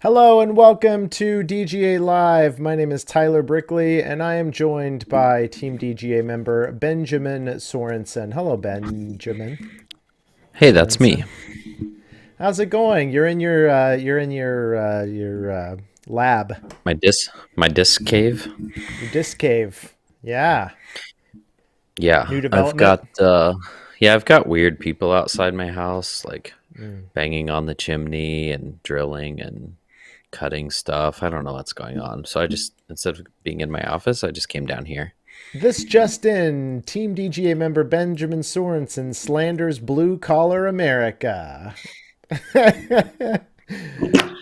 Hello and welcome to DGA Live. My name is Tyler Brickley and I am joined by Team DGA member Benjamin Sorensen. Hello, Benjamin Hey, that's me. Sorensen. How's it going? You're in your lab, My disc cave. your disc cave. Yeah, Yeah, new development. I've got weird people outside my house, like Mm. banging on the chimney and drilling and cutting stuff. I don't know what's going on. So I just instead of being in my office, I just came down here. This just in: Team DGA member Benjamin Sorensen slanders blue collar America.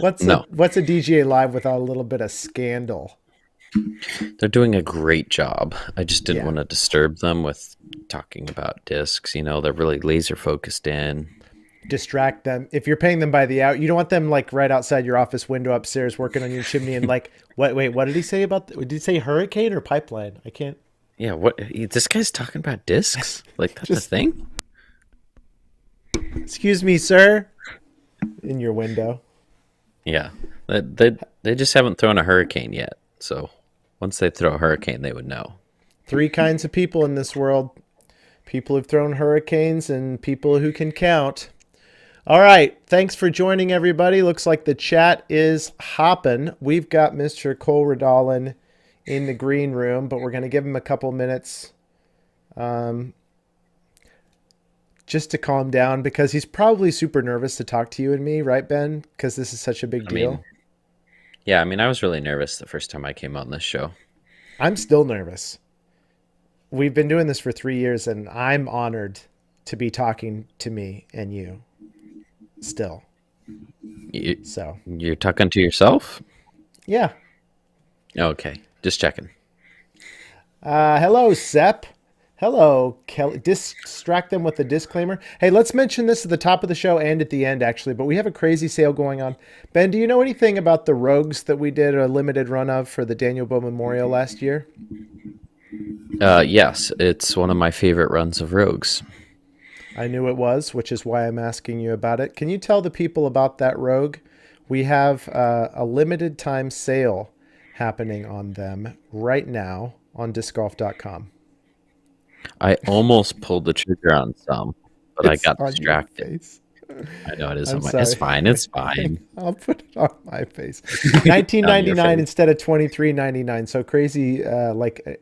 What's a No, what's a DGA live without a little bit of scandal? they're doing a great job. I just didn't Yeah. want to disturb them with talking about discs. They're really laser focused in. Distract them. If you're paying them by the hour, you don't want them like right outside your office window upstairs working on your chimney and like what wait, what did he say about did he say hurricane or pipeline? I can't Yeah, what this guy's talking about discs? Like that's a just thing? excuse me, sir, in your window. Yeah, they just haven't thrown a hurricane yet. So once they throw a hurricane, they would know. Three kinds of people in this world: people who've thrown hurricanes and people who can count. All right. Thanks for joining, everybody. Looks like the chat is hopping. We've got Mr. Cole Redalen in the green room, but we're going to give him a couple minutes um, just to calm down because he's probably super nervous to talk to you and me, right, Ben? Because this is such a big I mean, deal. I was really nervous the first time I came on this show. I'm still nervous. We've been doing this for 3 years, and I'm honored to be talking to me and you still. You, So, you're talking to yourself? yeah. Okay, just checking. Hello, Sep. Hello, Kelly. Distract them with a disclaimer. Hey, let's mention this at the top of the show and at the end, actually. But we have a crazy sale going on. Ben, do you know anything about the Rogues that we did a limited run of for the Daniel Bow Memorial last year? Yes, it's one of my favorite runs of Rogues. I knew it was, which is why I'm asking you about it. Can you tell the people about that Rogue? We have a limited time sale happening on them right now on discgolf.com. I almost pulled the trigger on some, but I It's got on your distracted. face. I know it is I'm on my. It's sorry. fine. It's fine. I'll put it on my face. On your 19.99 face. instead of 23.99. So crazy,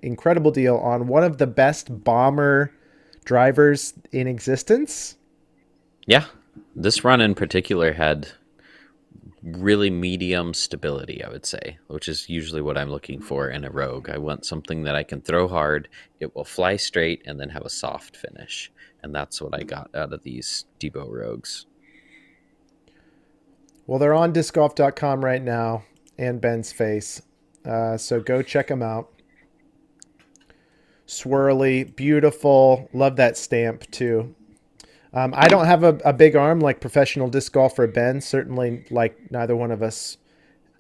incredible deal on one of the best bomber drivers in existence. Yeah, this run in particular had really medium stability, I would say, which is usually what I'm looking for in a Rogue. I want something that I can throw hard, it will fly straight, and then have a soft finish. And that's what I got out of these Debo Rogues. Well, they're on discgolf.com right now and Ben's face. So go check them out. Swirly, beautiful. Love that stamp too. I don't have a big arm like professional disc golfer Ben. Certainly, like neither one of us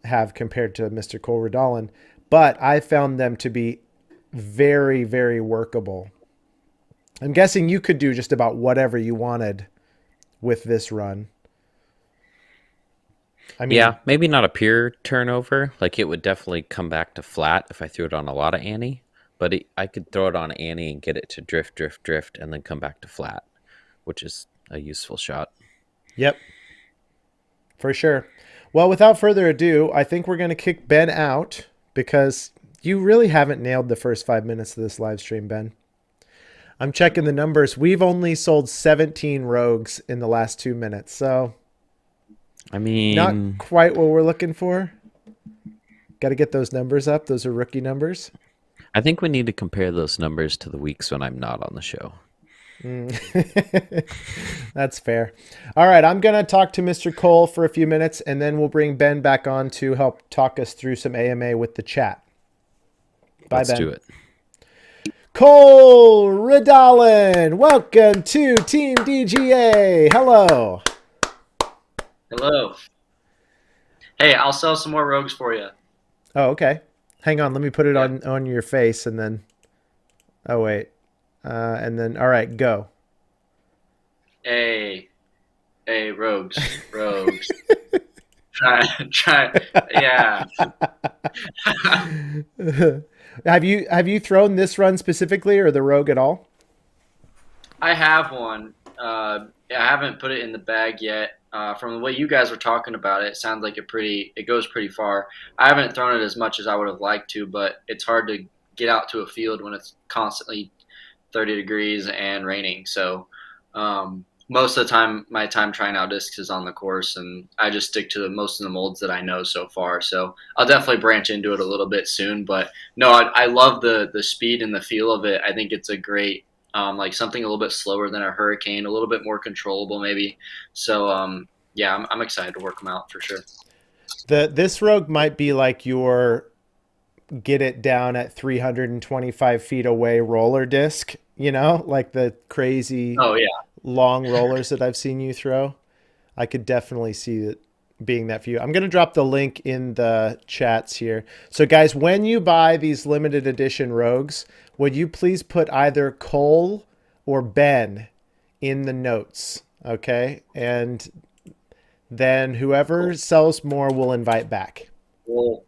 have compared to Mr. Cole Redalen, but I found them to be very, very workable. I'm guessing you could do just about whatever you wanted with this run. I mean, Yeah, maybe not a pure turnover. Like it would definitely come back to flat if I threw it on a lot of Annie, but I could throw it on Annie and get it to drift, drift, drift, and then come back to flat, which is a useful shot. yep, for sure. Well, without further ado, I think we're going to kick Ben out because you really haven't nailed the first 5 minutes of this live stream, Ben. I'm checking the numbers. We've only sold 17 rogues in the last 2 minutes, so I not mean, quite what we're looking for. Got to get those numbers up. Those are rookie numbers. I think we need to compare those numbers to the weeks when I'm not on the show. Mm. That's fair. All right, I'm going to talk to Mr. Cole for a few minutes, and then we'll bring Ben back on to help talk us through some AMA with the chat. Bye, Let's do Ben. it. Cole Redalen, welcome to Team DGA. Hello. Hello. Hey, I'll sell some more rogues for you. Oh, okay. Hang on, let me put it Yeah. on your face, and then. Oh wait, and then all right, go. Hey, rogues, rogues. try. Yeah. Have you thrown this run specifically or the Rogue at all? I have one. I haven't put it in the bag yet. From the way you guys were talking about it, it sounds like it goes pretty far. I haven't thrown it as much as I would have liked to, but it's hard to get out to a field when it's constantly 30 degrees and raining. So most of the time, my time trying out discs is on the course, and I just stick to most of the molds that I know so far. So I'll definitely branch into it a little bit soon. But no, I love the speed and the feel of it. I think it's a great like something a little bit slower than a Hurricane, a little bit more controllable maybe. So yeah, I'm excited to work them out for sure. This Rogue might be like your get it down at 325 feet away roller disc, like the crazy Oh yeah, long rollers that I've seen you throw. I could definitely see it being that for you. I'm going to drop the link in the chats here. So guys, when you buy these limited edition Rogues, would you please put either Cole or Ben in the notes? Okay. And then whoever cool. sells more will invite back. Well,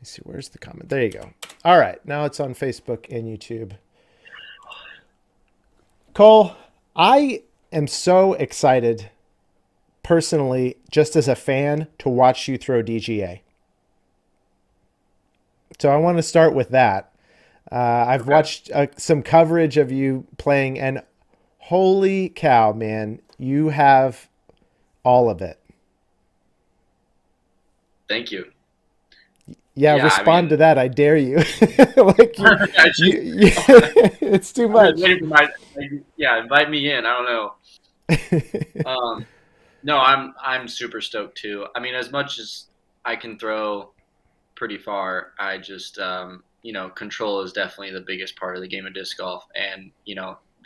Let's see, where's the comment? There you go. All right. Now it's on Facebook and YouTube. Cole, I am so excited personally, just as a fan, to watch you throw DGA. So I want to start with that. I've okay. watched some coverage of you playing, and holy cow, man, you have all of it. Thank you. Yeah, Yeah, I respond mean, to that. I dare you. Like I just, it's too I'm just much. waiting for my yeah, invite me in. I don't know. Um, no, I'm super stoked too. I mean, as much as I can throw pretty far, I just control is definitely the biggest part of the game of disc golf, and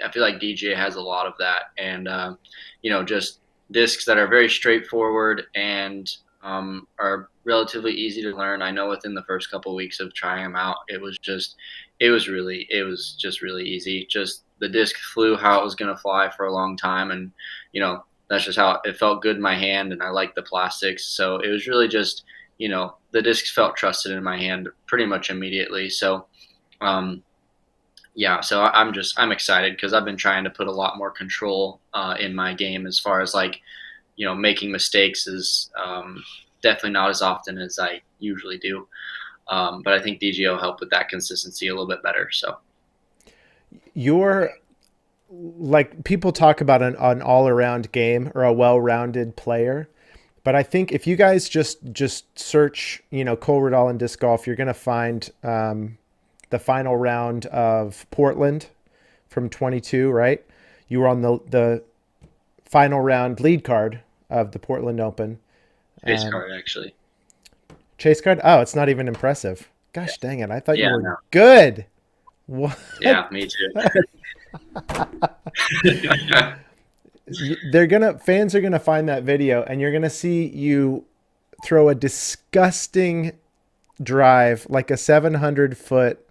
I feel like DJ has a lot of that, and just discs that are very straightforward and are relatively easy to learn. I know within the first couple of weeks of trying them out, it was just really easy. Just the disc flew how it was going to fly for a long time, and that's just how it felt good in my hand, and I liked the plastics. So it was really just the discs felt trusted in my hand pretty much immediately. So um, yeah, so I'm excited because I've been trying to put a lot more control in my game as far as like making mistakes is definitely not as often as I usually do. But I think DGO will help with that consistency a little bit better. So You're like people talk about an all around game or a well rounded player. But I think if you guys just search, Cole Redalen disc golf, you're going to find the final round of Portland from 22, right? You were on the final round lead card of the Portland Open. base Um, card actually. Chase card. Oh, it's not even impressive. Gosh dang it! I thought you Yeah, were no. good. What? Yeah, me too. Fans are gonna find that video, and you're gonna see you throw a disgusting drive, like a 700-foot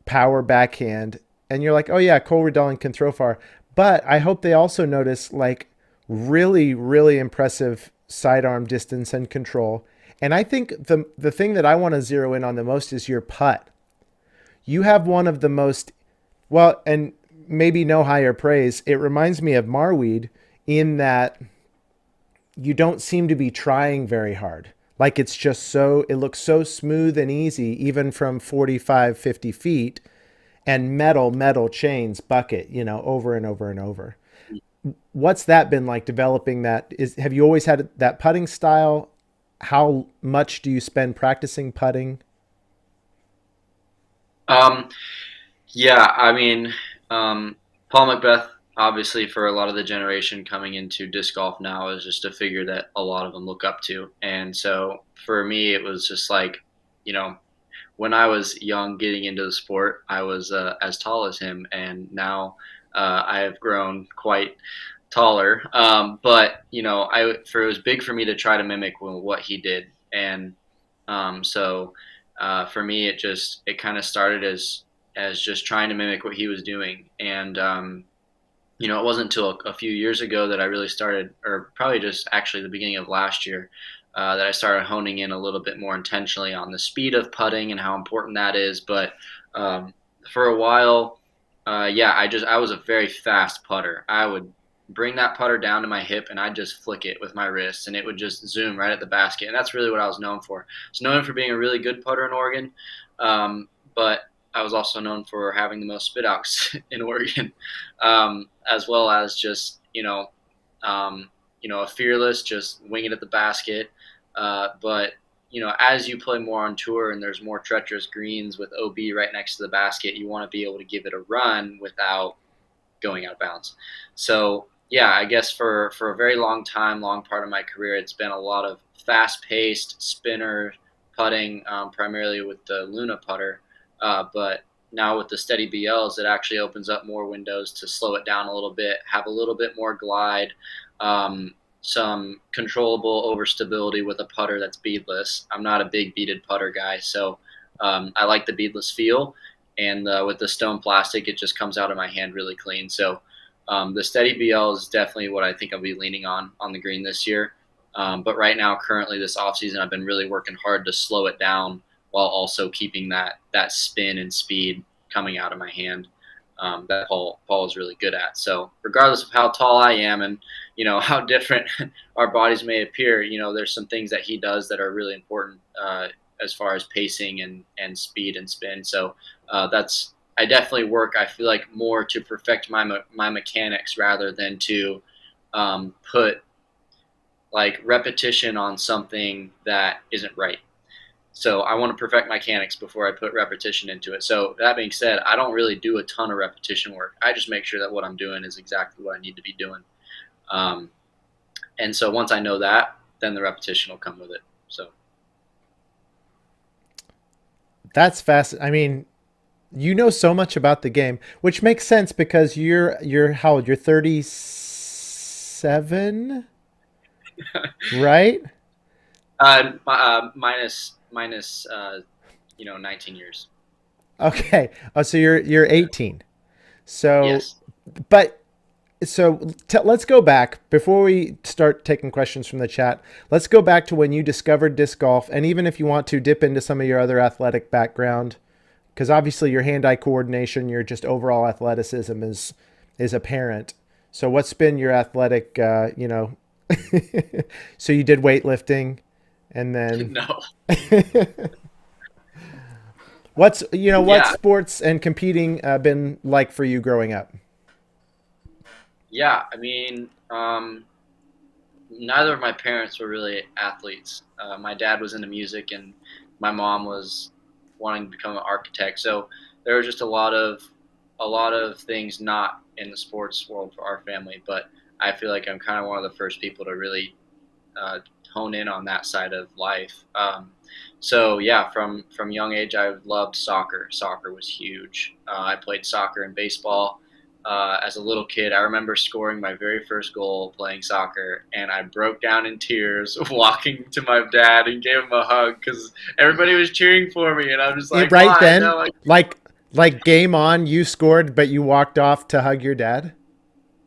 power backhand, and you're like, oh yeah, Cole Redalen can throw far. But I hope they also notice like really, really impressive sidearm distance and control. And I think the thing that I want to zero in on the most is your putt. You have one of the most well, and maybe no higher praise. It reminds me of Marweed in that you don't seem to be trying very hard. Like it's just it looks so smooth and easy, even from 45, 50 feet, and metal chains bucket, over and over and over. What's that been like developing that? Have you always had that putting style? How much do you spend practicing putting? um, Yeah, I mean, Paul Macbeth, obviously, for a lot of the generation coming into disc golf now, is just a figure that a lot of them look up to. And so for me, it was just like, you know, when I was young getting into the sport, I was as tall as him. And now I have grown quite taller. But, it was big for me to try to mimic what he did. And so for me, it kind of started as just trying to mimic what he was doing, and It wasn't until a few years ago that I really started, or probably just actually the beginning of last year, that I started honing in a little bit more intentionally on the speed of putting and how important that is. But um, for a while, yeah, I was a very fast putter. I would bring that putter down to my hip and I'd just flick it with my wrist and it would just zoom right at the basket. And that's really what I was known for. I was known for being a really good putter in Oregon, but I was also known for having the most spit outs in Oregon, as well as just a fearless, just wing it at the basket. But as you play more on tour and there's more treacherous greens with OB right next to the basket, you want to be able to give it a run without going out of bounds. So yeah, I guess for a very long time, long part of my career, it's been a lot of fast-paced spinner putting, primarily with the Luna putter. But now with the steady BLs, it actually opens up more windows to slow it down a little bit, have a little bit more glide, some controllable overstability with a putter that's beadless. I'm not a big beaded putter guy, so I like the beadless feel. And with the stone plastic, it just comes out of my hand really clean. So the steady BL is definitely what I think I'll be leaning on the green this year. But right now, currently this offseason, I've been really working hard to slow it down while also keeping that spin and speed coming out of my hand, that Paul is really good at. So regardless of how tall I am and how different our bodies may appear, there's some things that he does that are really important, as far as pacing and speed and spin. So I definitely work, I feel like, more to perfect my mechanics rather than to put like repetition on something that isn't right. So I want to perfect mechanics before I put repetition into it. So that being said, I don't really do a ton of repetition work. I just make sure that what I'm doing is exactly what I need to be doing. Um, and so once I know that, then the repetition will come with it. So That's fast. I mean, you know so much about the game, which makes sense because you're how old? You're 37, right? minus 19 years. Okay. Oh, so you're 18. So, Yes. but let's go back before we start taking questions from the chat. Let's go back to when you discovered disc golf, and even if you want to dip into some of your other athletic background, because obviously your hand-eye coordination, your just overall athleticism is apparent. So what's been your athletic, so you did weightlifting, and then No. what Yeah. sports and competing been like for you growing up? Yeah. I mean, neither of my parents were really athletes. My dad was into music, and my mom was wanting to become an architect. So there was just a lot of things not in the sports world for our family. But I feel like I'm kind of one of the first people to really uh, hone in on that side of life. So yeah, from young age, I loved soccer. Soccer was huge. I played soccer and baseball. As a little kid, I remember scoring my very first goal playing soccer, and I broke down in tears walking to my dad and gave him a hug because everybody was cheering for me, and I'm just like, Right why? then, No, like game on, you scored, but you walked off to hug your dad.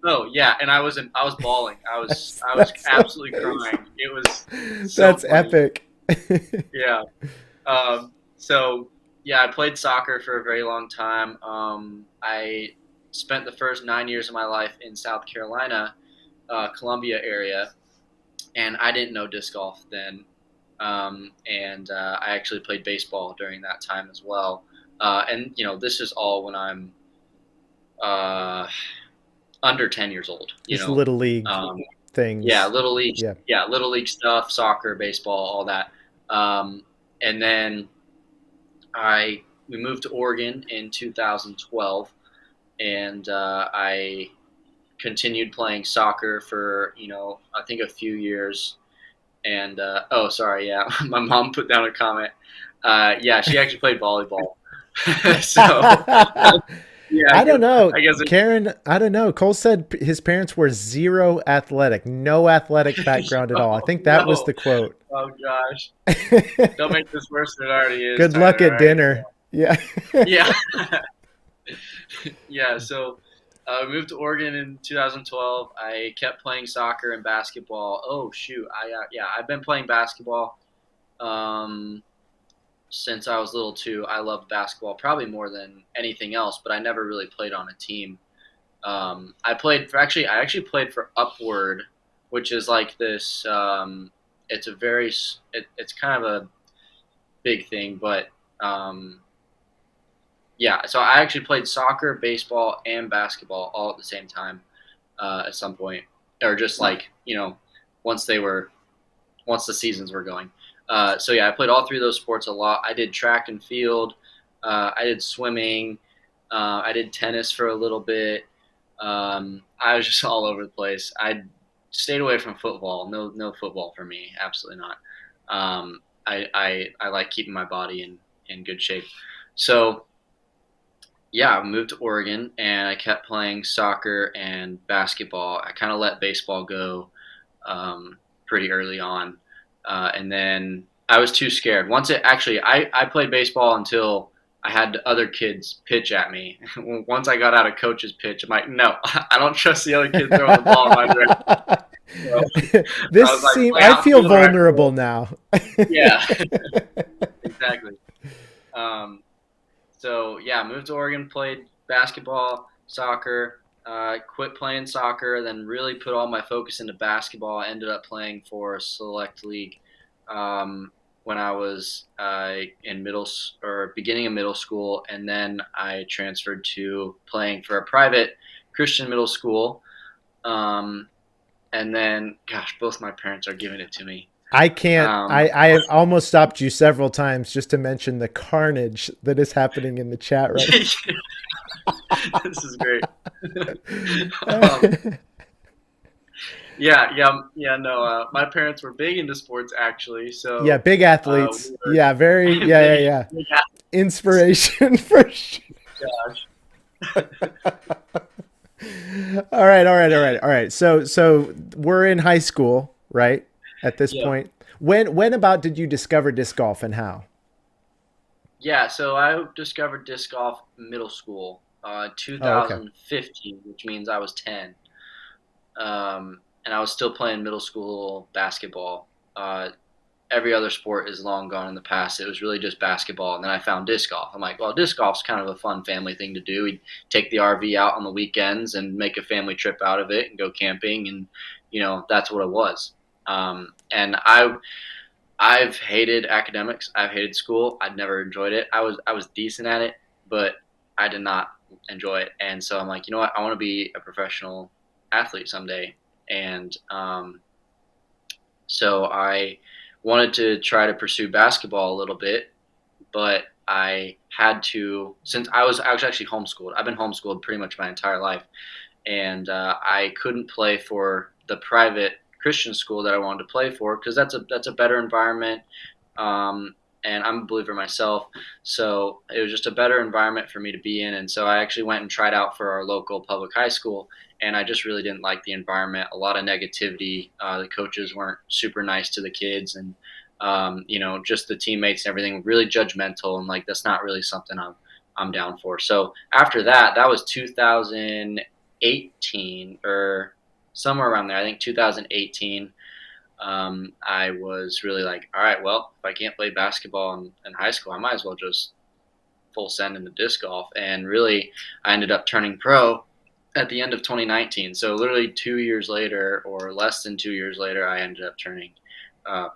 oh yeah, and I was bawling. I was That's, I was that's absolutely amazing. crying. It was so That's funny. epic. Yeah. So yeah, I played soccer for a very long time. I spent the first 9 years of my life in South Carolina, Columbia area, and I didn't know disc golf then. And I actually played baseball during that time as well. And this is all when I'm uh, under 10 years old. Just little league Um, yeah, things. little league, Yeah. yeah, little league stuff, soccer, baseball, all that. And then we moved to Oregon in 2012, and I continued playing soccer for I think a few years. And oh, sorry, yeah, my mom put down a comment. Yeah, she actually played volleyball. So yeah, I don't know. I guess Karen, I don't know. Cole said his parents were zero athletic, no athletic background at all. I oh, think that was no. the quote. Oh gosh, don't make this worse than it already is, Good luck Tyler. at All right. dinner. Yeah. Yeah. Yeah. So, moved to Oregon in 2012. I kept playing soccer and basketball. Oh shoot, yeah, I've been playing basketball um, since I was little too. I loved basketball probably more than anything else, but I never really played on a team. I actually played for Upward, which is like this. It's a it's kind of a big thing, but um, yeah. So I actually played soccer, baseball, and basketball all at the same time at some point, or just like once they were once the seasons were going. So yeah, I played all three of those sports a lot. I did track and field. I did swimming. I did tennis for a little bit. I was just all over the place. I stayed away from football. No football for me. Absolutely not. I like keeping my body in good shape. So yeah, I moved to Oregon and I kept playing soccer and basketball. I kind of let baseball go pretty early on, and then I was too scared. Once it actually, I played baseball until I had other kids pitch at me. Once I got out of coach's pitch, I'm like, no, I don't trust the other kids throwing the ball in my direction. So I was like, play I out feel for the rest of vulnerable it. now. Yeah, exactly. Um, so yeah, moved to Oregon, played basketball, soccer. Quit playing soccer, then really put all my focus into basketball. I ended up playing for a select league when I was in or beginning of middle school, and then I transferred to playing for a private Christian middle school. Um, and then, gosh, both my parents are giving it to me. I can't. Um, I almost stopped you several times just to mention the carnage that is happening in the chat right this is great. um, now. yeah. No, my parents were big into sports actually, Yeah, so big we athletes. were Yeah, very. Yeah, yeah, big, yeah. big Inspiration for sure. gosh. All right, all right, all right, all right. So we're in high school, right? At this Yep. point, when about did you discover disc golf and how? Yeah, so I discovered disc golf middle school, Oh, okay. 2015, which means I was 10. And I was still playing middle school basketball. Every other sport is long gone in the past. It was really just basketball. And then I found disc golf. I'm like, well, disc golf's kind of a fun family thing to do. We'd take the RV out on the weekends and make a family trip out of it and go camping. And, that's what it was. And I've hated academics. I've hated school. I'd never enjoyed it. I was decent at it, but I did not enjoy it. And so I'm like, you know what? I want to be a professional athlete someday. And so I wanted to try to pursue basketball a little bit, but I had to since I was actually homeschooled. I've been homeschooled pretty much my entire life, and I couldn't play for the private Christian school that I wanted to play for because that's a better environment. And I'm a believer myself, so it was just a better environment for me to be in. And so I actually went and tried out for our local public high school, and I just really didn't like the environment. A lot of negativity. The coaches weren't super nice to the kids, and just the teammates and everything really judgmental. And like that's not really something I'm down for. So after that, that was 2018 or somewhere around there. I think 2018. I was really like, all right, well, if I can't play basketball in high school, I might as well just full send into disc golf. And really, I ended up turning pro at the end of 2019. So literally 2 years later, or less than 2 years later, I ended up turning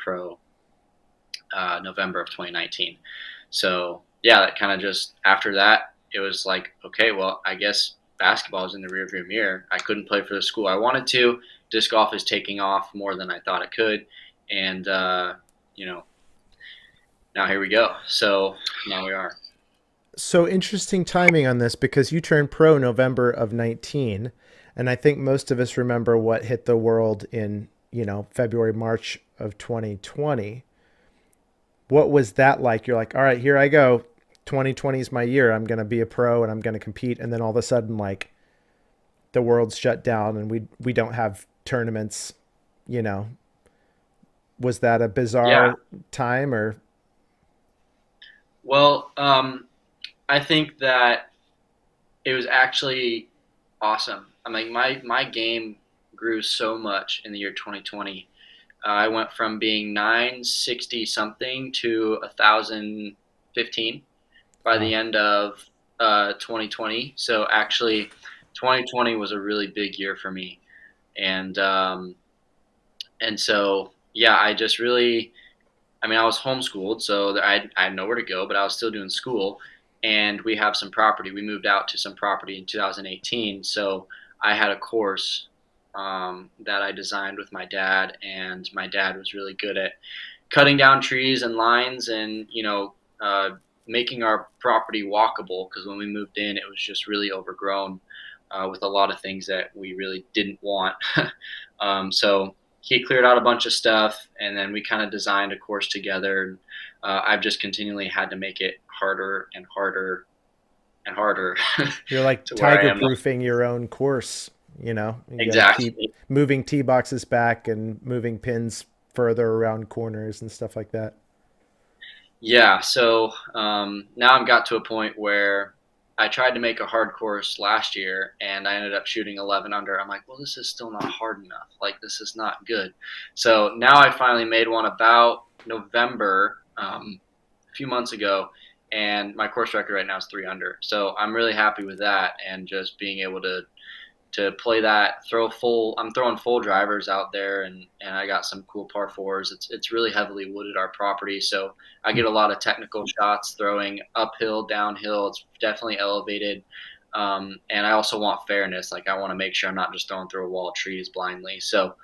pro November of 2019. So yeah, that kind of just after that, it was like, okay, well, I guess basketball is in the rearview mirror. I couldn't play for the school I wanted to. Disc golf is taking off more than I thought it could, and you know, now here we go. So now we are. So interesting timing on this because you turned pro November of 19, and I think most of us remember what hit the world in, February, March of 2020. What was that like? You're like, all right, here I go. 2020 is my year. I'm going to be a pro and I'm going to compete. And then all of a sudden, like, the world's shut down and we don't have tournaments, you know. Was that a Yeah. bizarre time or Well, I think that it was actually awesome. I mean, my game grew so much in the year 2020. I went from being 960 something to 1,015 by the Wow. end of 2020. So actually, 2020 was a really big year for me, and so yeah, I just really, I mean, I was homeschooled, so I had nowhere to go, but I was still doing school. And we have some property. We moved out to some property in 2018. So I had a course that I designed with my dad, and my dad was really good at cutting down trees and lines and, making our property walkable because when we moved in, it was just really overgrown with a lot of things that we really didn't want. So he cleared out a bunch of stuff, and then we kind of designed a course together. I've just continually had to make it harder and harder and harder You're like to where I tiger am now. proofing your own course. You got to keep Exactly. moving tee boxes back and moving pins further around corners and stuff like that. Yeah. So now I've got to a point where I tried to make a hard course last year, and I ended up shooting 11 under. I'm like, well, this is still not hard enough. Like, this is not good. So now I finally made one about November, a few months ago, and my course record right now is 3 under. So I'm really happy with that, and just being able to play that, I'm throwing full drivers out there, and I got some cool par fours. It's really heavily wooded, our property, so I get a lot of technical shots throwing uphill, downhill. It's definitely elevated, and I also want fairness. Like, I want to make sure I'm not just throwing through a wall of trees blindly. So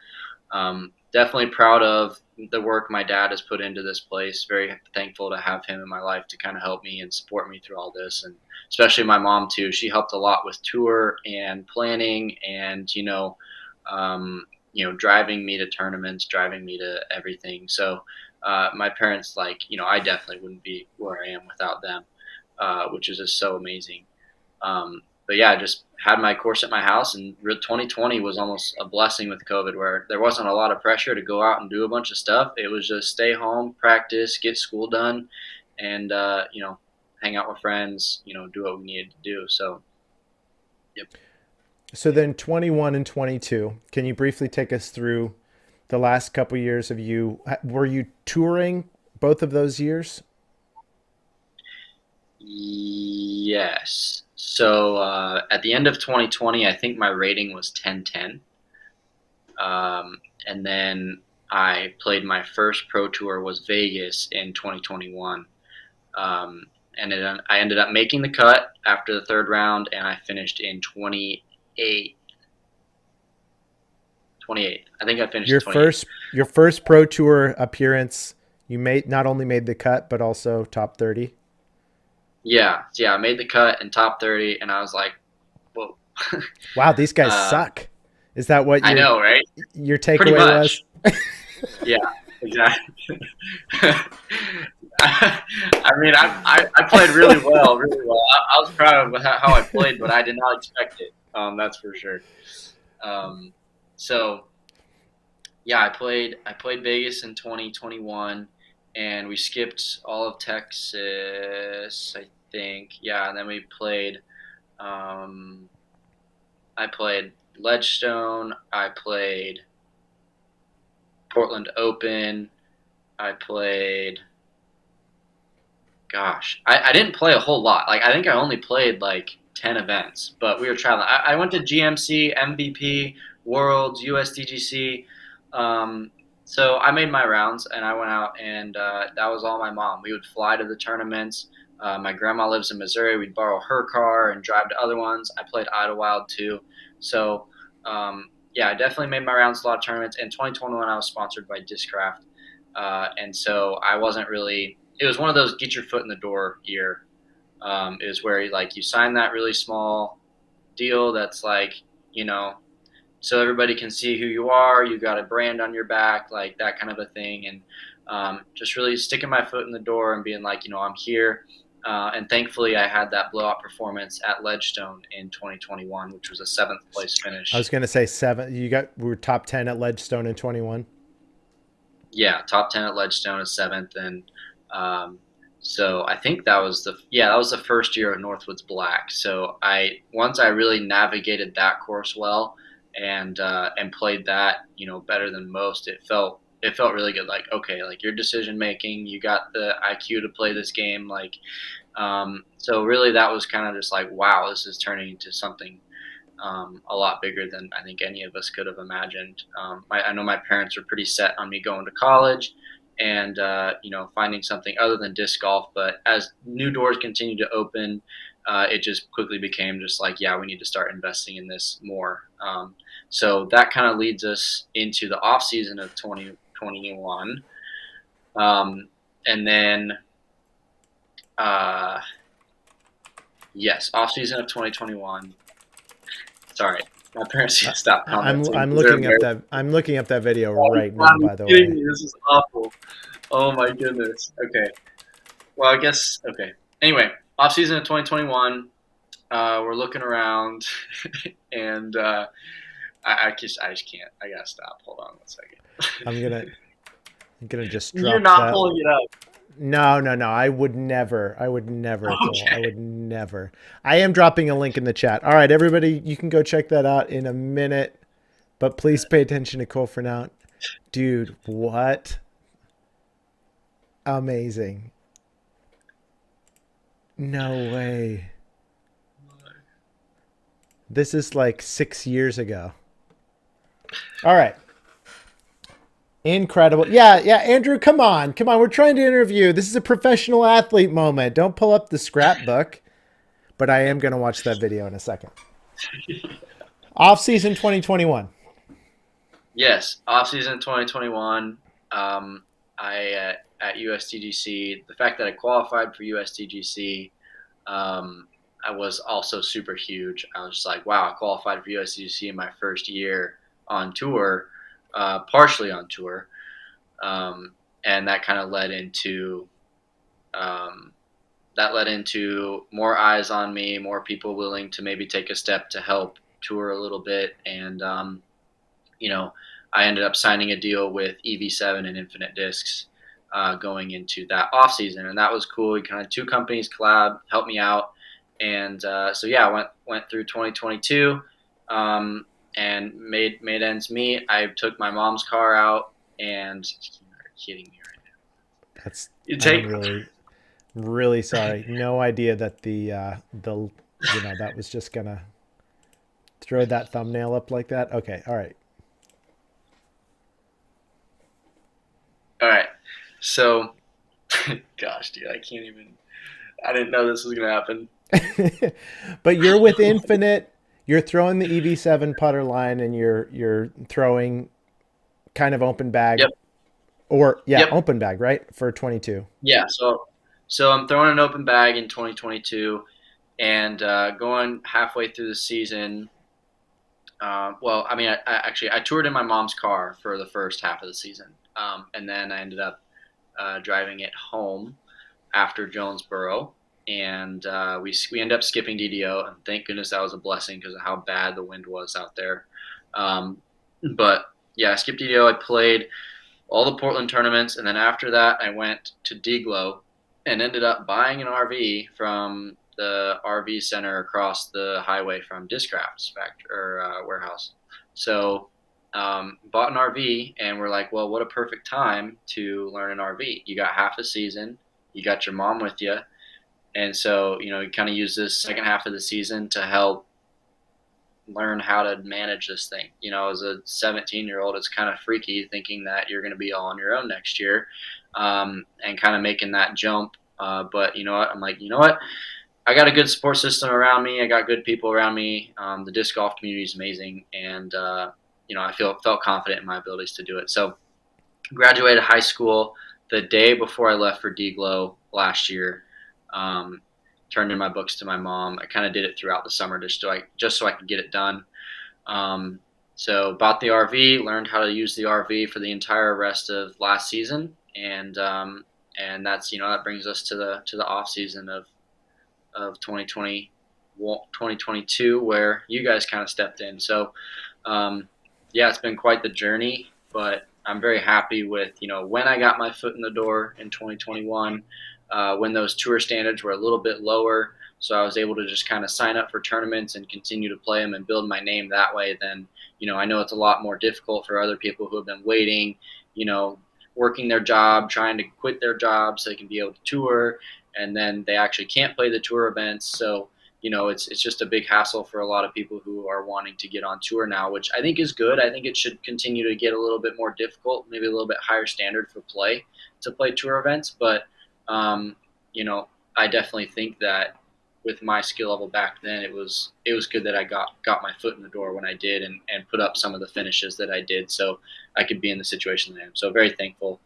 definitely proud of the work my dad has put into this place. Very thankful to have him in my life to kind of help me and support me through all this, and especially my mom too. She helped a lot with tour and planning, and driving me to tournaments, driving me to everything. So my parents, like, I definitely wouldn't be where I am without them, which is just so amazing. But yeah, I just had my course at my house, and 2020 was almost a blessing with COVID, where there wasn't a lot of pressure to go out and do a bunch of stuff. It was just stay home, practice, get school done, and hang out with friends, do what we needed to do. So, yep. So then 21 and 22, can you briefly take us through the last couple years of you? Were you touring both of those years? Yes. So at the end of 2020, I think my rating was 1010. And then I played my first pro tour was Vegas in 2021. Um, I ended up making the cut after the third round, and I finished in 28th. 28th. I think I finished Your in 28th. first your first pro tour appearance, you made not only made the cut but also top 30. Yeah, I made the cut in top 30, and I was like, whoa. Wow, these guys uh, suck. Is that what I know, right? your Pretty takeaway was? much. Yeah, exactly. I mean, I played really well, really well. I was proud of how I played, but I did not expect it. That's for sure. Um, so yeah, I played Vegas in 2021, and we skipped all of Texas, I think. Yeah, and then we played. Um, I played Ledgestone. I played Portland Open. I played. Gosh, I didn't play a whole lot. Like, I think I only played like 10 events, but we were traveling. I went to GMC, MVP, Worlds, USDGC. Um, so I made my rounds, and I went out, and that was all my mom. We would fly to the tournaments. My grandma lives in Missouri. We'd borrow her car and drive to other ones. I played Idlewild too. So yeah, I definitely made my rounds to a lot of tournaments. In 2021, I was sponsored by Discraft, and so I wasn't really. It was one of those get your foot in the door year. Is where like you sign that really small deal that's like, you know so everybody can see who you are. You got a brand on your back, like that kind of a thing, and just really sticking my foot in the door and being like, I'm here. And thankfully, I had that blowout performance at Ledgestone in 2021, which was a seventh place I was finish. going to say 7. We were top 10 at Ledgestone in 21. Yeah, top 10 at Ledgestone is seventh, and um, So I think that was the first year of Northwoods Black. So once I really navigated that course well and played that better than most, it felt really good. Like, okay, like your decision making, you got the IQ to play this game. Like, so really that was kind of just like, wow, this is turning into something a lot bigger than I think any of us could have imagined. I know my parents were pretty set on me going to college and finding something other than disc golf. But as new doors continued to open, it just quickly became just like, yeah, we need to start investing in this more. So that kind of leads us into the off season of 2021, and then uh, yes, off season of 2021. Sorry, my parents need to stop commenting I'm because they're looking up very. that video Oh, right now, God, are you by the kidding way. me? This is awful. Oh my goodness. Okay. Well, I guess okay. Anyway, off season of 2021. We're looking around, and I just can't. I gotta stop. Hold on one second. I'm gonna just You're drop not that. pulling it up. No, no, no. I would never. I would never, Cole. I Okay. would never. I am dropping a link in the chat. All right, everybody, you can go check that out in a minute. But please pay attention to Cole for now. Dude, what? Amazing. No way. This is like 6 years ago. All right. Incredible. Yeah, yeah, Andrew, come on. Come on. We're trying to interview. This is a professional athlete moment. Don't pull up the scrapbook. But I am going to watch that video in a second. Off season 2021. Yes, off season 2021. At USTGC. The fact that I qualified for USTGC, I was also super huge. I was just like, wow, I qualified for USTGC in my first year on tour, partially on tour, and that kind of um, led into more eyes on me, more people willing to maybe take a step to help tour a little bit, and you know, I ended up signing a deal with EV7 and Infinite Discs going into that off season, and that was cool. We kind of two companies collab, helped me out, and so yeah, I went through 2022 um, and made ends meet. I took my mom's car out, and you're kidding me right now. That's You I'm take really sorry. No idea that the that was just gonna throw that thumbnail up like that. Okay, all right. all right. So, gosh, dude, I can't even. I didn't know this was gonna happen. But you're with Infinite. You're throwing the EV7 putter line, and you're throwing kind of open bag, Yep. or yeah, Yep. open bag, right, for 22. Yeah. So I'm throwing an open bag in 2022, and going halfway through the season. Well, I mean, I toured in my mom's car for the first half of the season, and then I ended up driving it home after Jonesboro, and we ended up skipping DDO, and thank goodness that was a blessing because of how bad the wind was out there. Um, but yeah, I skipped DDO. I played all the Portland tournaments, and then after that, I went to DGLO and ended up buying an RV from the RV center across the highway from Discraft's factory or warehouse. So bought an RV, and we're like, well, what a perfect time to learn an RV. You got half a season, you got your mom with you, and so you kind of use this second half of the season to help learn how to manage this thing. As a 17-year-old, it's kind of freaky thinking that you're going to be all on your own next year, and kind of making that jump. But you know what? I'm like, you know what? I got a good support system around me. I got good people around me. The disc golf community is amazing, and I felt confident in my abilities to do it. So, graduated high school the day before I left for DGLO last year. Um, Turned in my books to my mom. I kind of did it throughout the summer just so I could get it done. Um, so bought the RV, learned how to use the RV for the entire rest of last season, and that's that brings us to the off season of 2022 where you guys kind of stepped in. So yeah, it's been quite the journey, but I'm very happy with when I got my foot in the door in 2021. when those tour standards were a little bit lower. So I was able to just kind of sign up for tournaments and continue to play them and build my name that way. Then, I know it's a lot more difficult for other people who have been waiting, working their job, trying to quit their job so they can be able to tour, and then they actually can't play the tour events. So, it's just a big hassle for a lot of people who are wanting to get on tour now, which I think is good. I think it should continue to get a little bit more difficult, maybe a little bit higher standard for play to play tour events. But, I definitely think that with my skill level back then, it was good that I got my foot in the door when I did, and put up some of the finishes that I did, so I could be in the situation that I am. So very thankful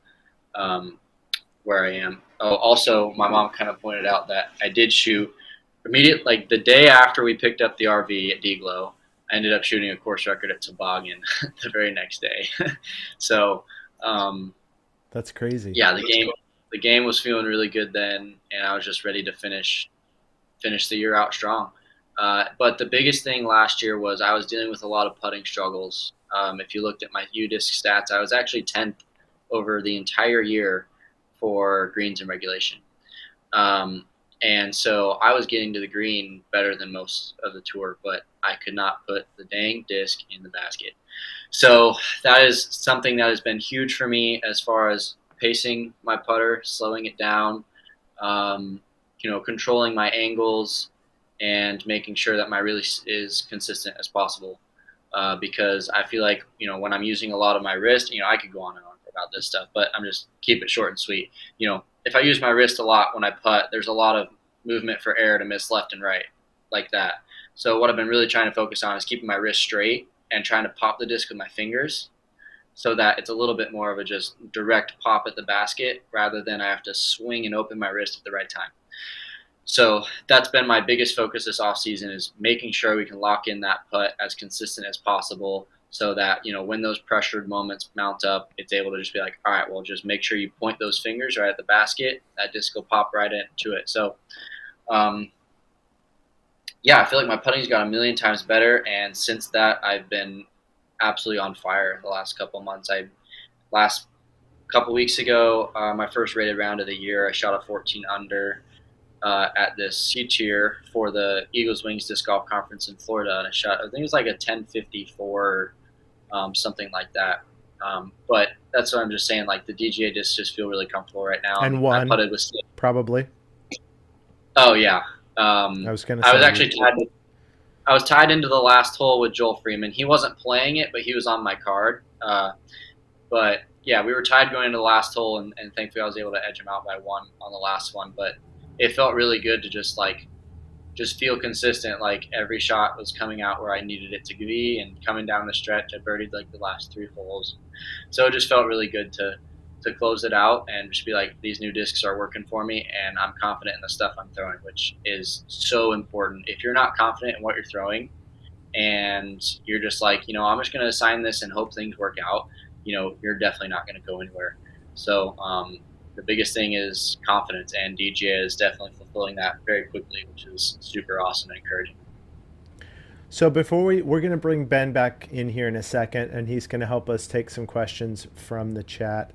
where I am. Oh, also, my mom kind of pointed out that I did shoot like the day after we picked up the RV at Deglow. I ended up shooting a course record at Toboggan the very next day. So that's crazy. Yeah, the game was feeling really good then, and I was just ready to finish the year out strong. But the biggest thing last year was I was dealing with a lot of putting struggles. If you looked at my UDisc stats, I was actually 10th over the entire year for greens in regulation. And so I was getting to the green better than most of the tour, but I could not put the dang disc in the basket. So that is something that has been huge for me as far as pacing my putter, slowing it down, controlling my angles, and making sure that my release is consistent as possible. Because I feel like, when I'm using a lot of my wrist, I could go on and on about this stuff, but I'm just keep it short and sweet. If I use my wrist a lot when I putt, there's a lot of movement for air to miss left and right like that. So what I've been really trying to focus on is keeping my wrist straight and trying to pop the disc with my fingers so that it's a little bit more of a just direct pop at the basket rather than I have to swing and open my wrist at the right time. So that's been my biggest focus this off season, is making sure we can lock in that putt as consistent as possible so that, when those pressured moments mount up, it's able to just be like, all right, well, just make sure you point those fingers right at the basket. That disc will pop right into it. So, yeah, I feel like my putting's got a million times better. And since that, I've been absolutely on fire the last couple of months. Last couple weeks ago, my first rated round of the year, I shot a 14 under at this C tier for the Eagles Wings Disc Golf Conference in Florida, and I think it was like a 1054, something like that. But that's what I'm just saying. Like the DGA discs just feel really comfortable right now. And one, I putted with probably. Oh yeah. I was gonna say I was actually tied. I was tied into the last hole with Joel Freeman. He wasn't playing it, but he was on my card. But yeah, we were tied going into the last hole, and thankfully I was able to edge him out by one on the last one. But it felt really good to just feel consistent. Like every shot was coming out where I needed it to be, and coming down the stretch, I birdied like the last 3 holes. So it just felt really good to close it out and just be like, these new discs are working for me, and I'm confident in the stuff I'm throwing, which is so important. If you're not confident in what you're throwing and you're just like, I'm just going to assign this and hope things work out, you're definitely not going to go anywhere. So the biggest thing is confidence, and DGA is definitely fulfilling that very quickly, which is super awesome and encouraging. So before we're going to bring Ben back in here in a second, and he's going to help us take some questions from the chat.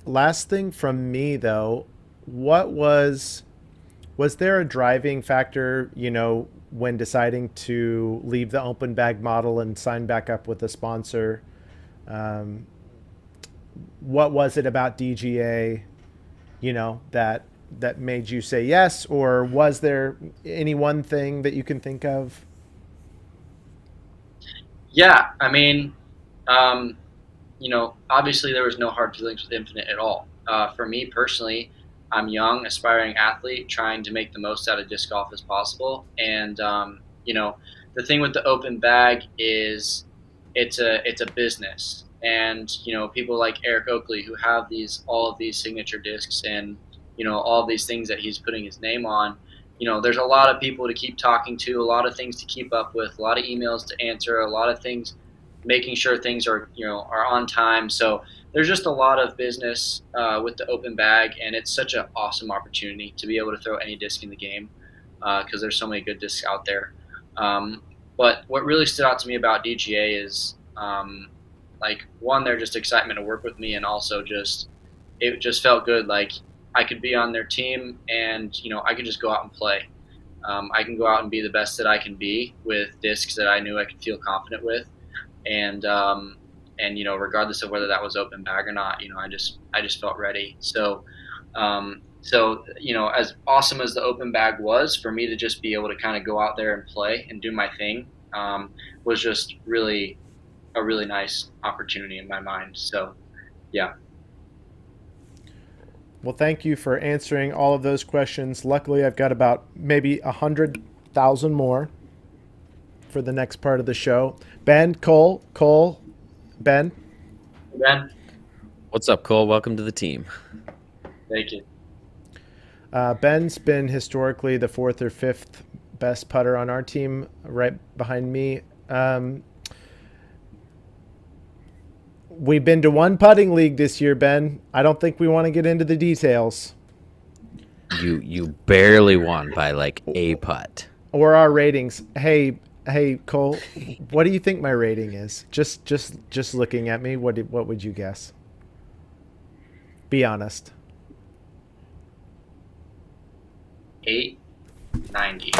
Last thing from me though, was there a driving factor, when deciding to leave the open bag model and sign back up with a sponsor? What was it about DGA, that made you say yes, or was there any one thing that you can think of? Yeah, I mean, obviously there was no hard feelings with Infinite at all. For me personally, I'm young, aspiring athlete, trying to make the most out of disc golf as possible. And, the thing with the open bag is it's a business. And, people like Eric Oakley, who have all of these signature discs and, all of these things that he's putting his name on, there's a lot of people to keep talking to, a lot of things to keep up with, a lot of emails to answer, a lot of things, making sure things are on time. So there's just a lot of business with the open bag, and it's such an awesome opportunity to be able to throw any disc in the game because there's so many good discs out there. But what really stood out to me about DGA is one, they're just excitement to work with me, and also it just felt good. Like I could be on their team, and I could just go out and play. I can go out and be the best that I can be with discs that I knew I could feel confident with, and regardless of whether that was open bag or not, I just felt ready. So as awesome as the open bag was, for me to just be able to kind of go out there and play and do my thing was just really a really nice opportunity in my mind. So yeah. Well, thank you for answering all of those questions. Luckily, I've got about maybe 100,000 more for the next part of the show. Ben, Cole, Ben. Ben, What's up, Cole? Welcome to the team. thank you. Ben's been historically the fourth or fifth best putter on our team, right behind me. We've been to one putting league this year, Ben. I don't think we want to get into the details You barely won by like a putt. or our ratings. Hey, Cole, what do you think my rating is? Just looking at me, what would you guess? Be honest. 890.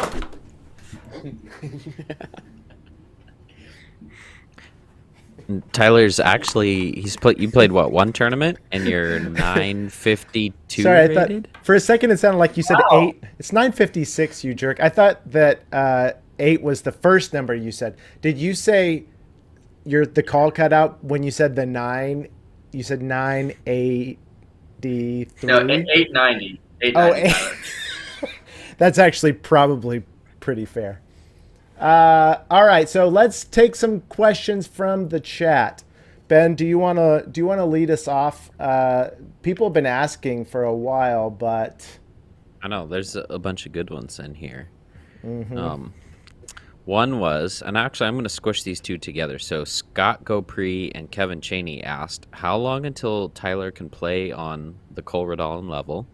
Tyler's actually you played what, one tournament and you're 952 Sorry, I rated? thought for a second it sounded like you said Wow. 8. It's 956, you jerk. I thought that 8 was the first number you said. Did you say the call cut out when you said the 9? You said 983. No, 890. Oh, 890. Tyler. that's actually probably pretty fair. All right, so let's take some questions from the chat. Ben, do you want to lead us off? People have been asking for a while, but I know there's a bunch of good ones in here. One was, and actually I'm going to squish these two together. So Scott Gopri and Kevin Cheney asked, how long until Tyler can play on the Cole Redalen level?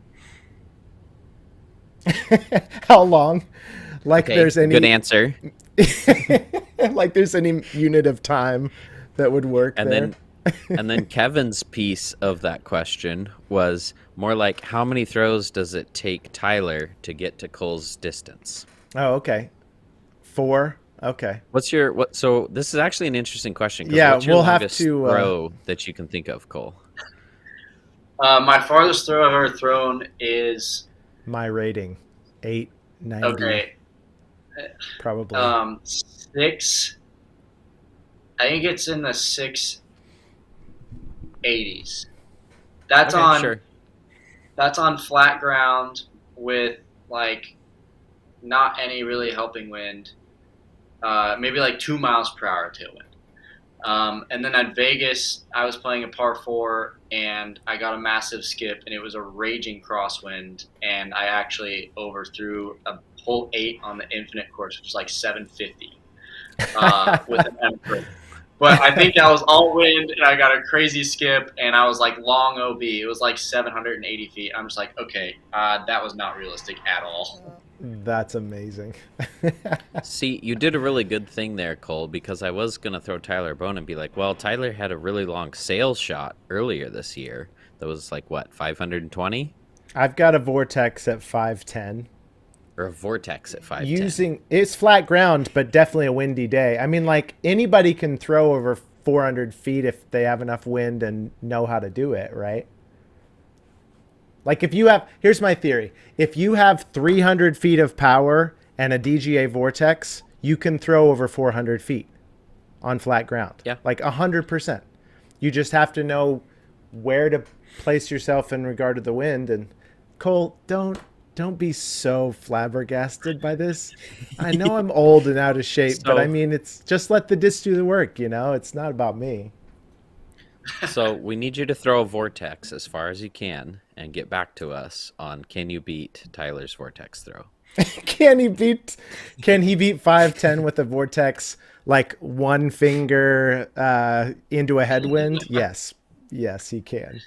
how long? Like Okay, there's any good answer. like there's any unit of time that would work And there. then Kevin's piece of that question was more like, how many throws does it take Tyler to get to Cole's distance? Oh, okay. 4. Okay. So this is actually an interesting question. 'Cause Yeah, what's your we'll have longest to, throw that you can think of, Cole? My farthest throw I've ever thrown is My rating 890 okay. probably. 6. I think it's in the 680s. That's Okay, on sure. that's on flat ground with like not any really helping wind. Maybe like 2 miles per hour tailwind. And then at Vegas, I was playing a par 4 and I got a massive skip and it was a raging crosswind and I actually overthrew a hole 8 on the Infinite course, which was like 750 with an M. But I think that was all wind and I got a crazy skip and I was like long OB. It was like 780 feet. I'm just like, okay, that was not realistic at all. That's amazing. See, you did a really good thing there, Cole, because I was going to throw Tyler a bone and be like, well, Tyler had a really long sail shot earlier this year that was like, what, 520? I've got a vortex at 510. Or a vortex at 510. It's flat ground, but definitely a windy day. I mean, like anybody can throw over 400 feet if they have enough wind and know how to do it, right? Like here's my theory. If you have 300 feet of power and a DGA vortex, you can throw over 400 feet on flat ground. Yeah. Like 100%. You just have to know where to place yourself in regard to the wind. And Cole, don't be so flabbergasted by this. I know I'm old and out of shape, but I mean, it's just let the disc do the work, It's not about me. So we need you to throw a vortex as far as you can and get back to us on, can you beat Tyler's vortex throw? Can he beat 510 with a vortex like one finger into a headwind? Yes, he can.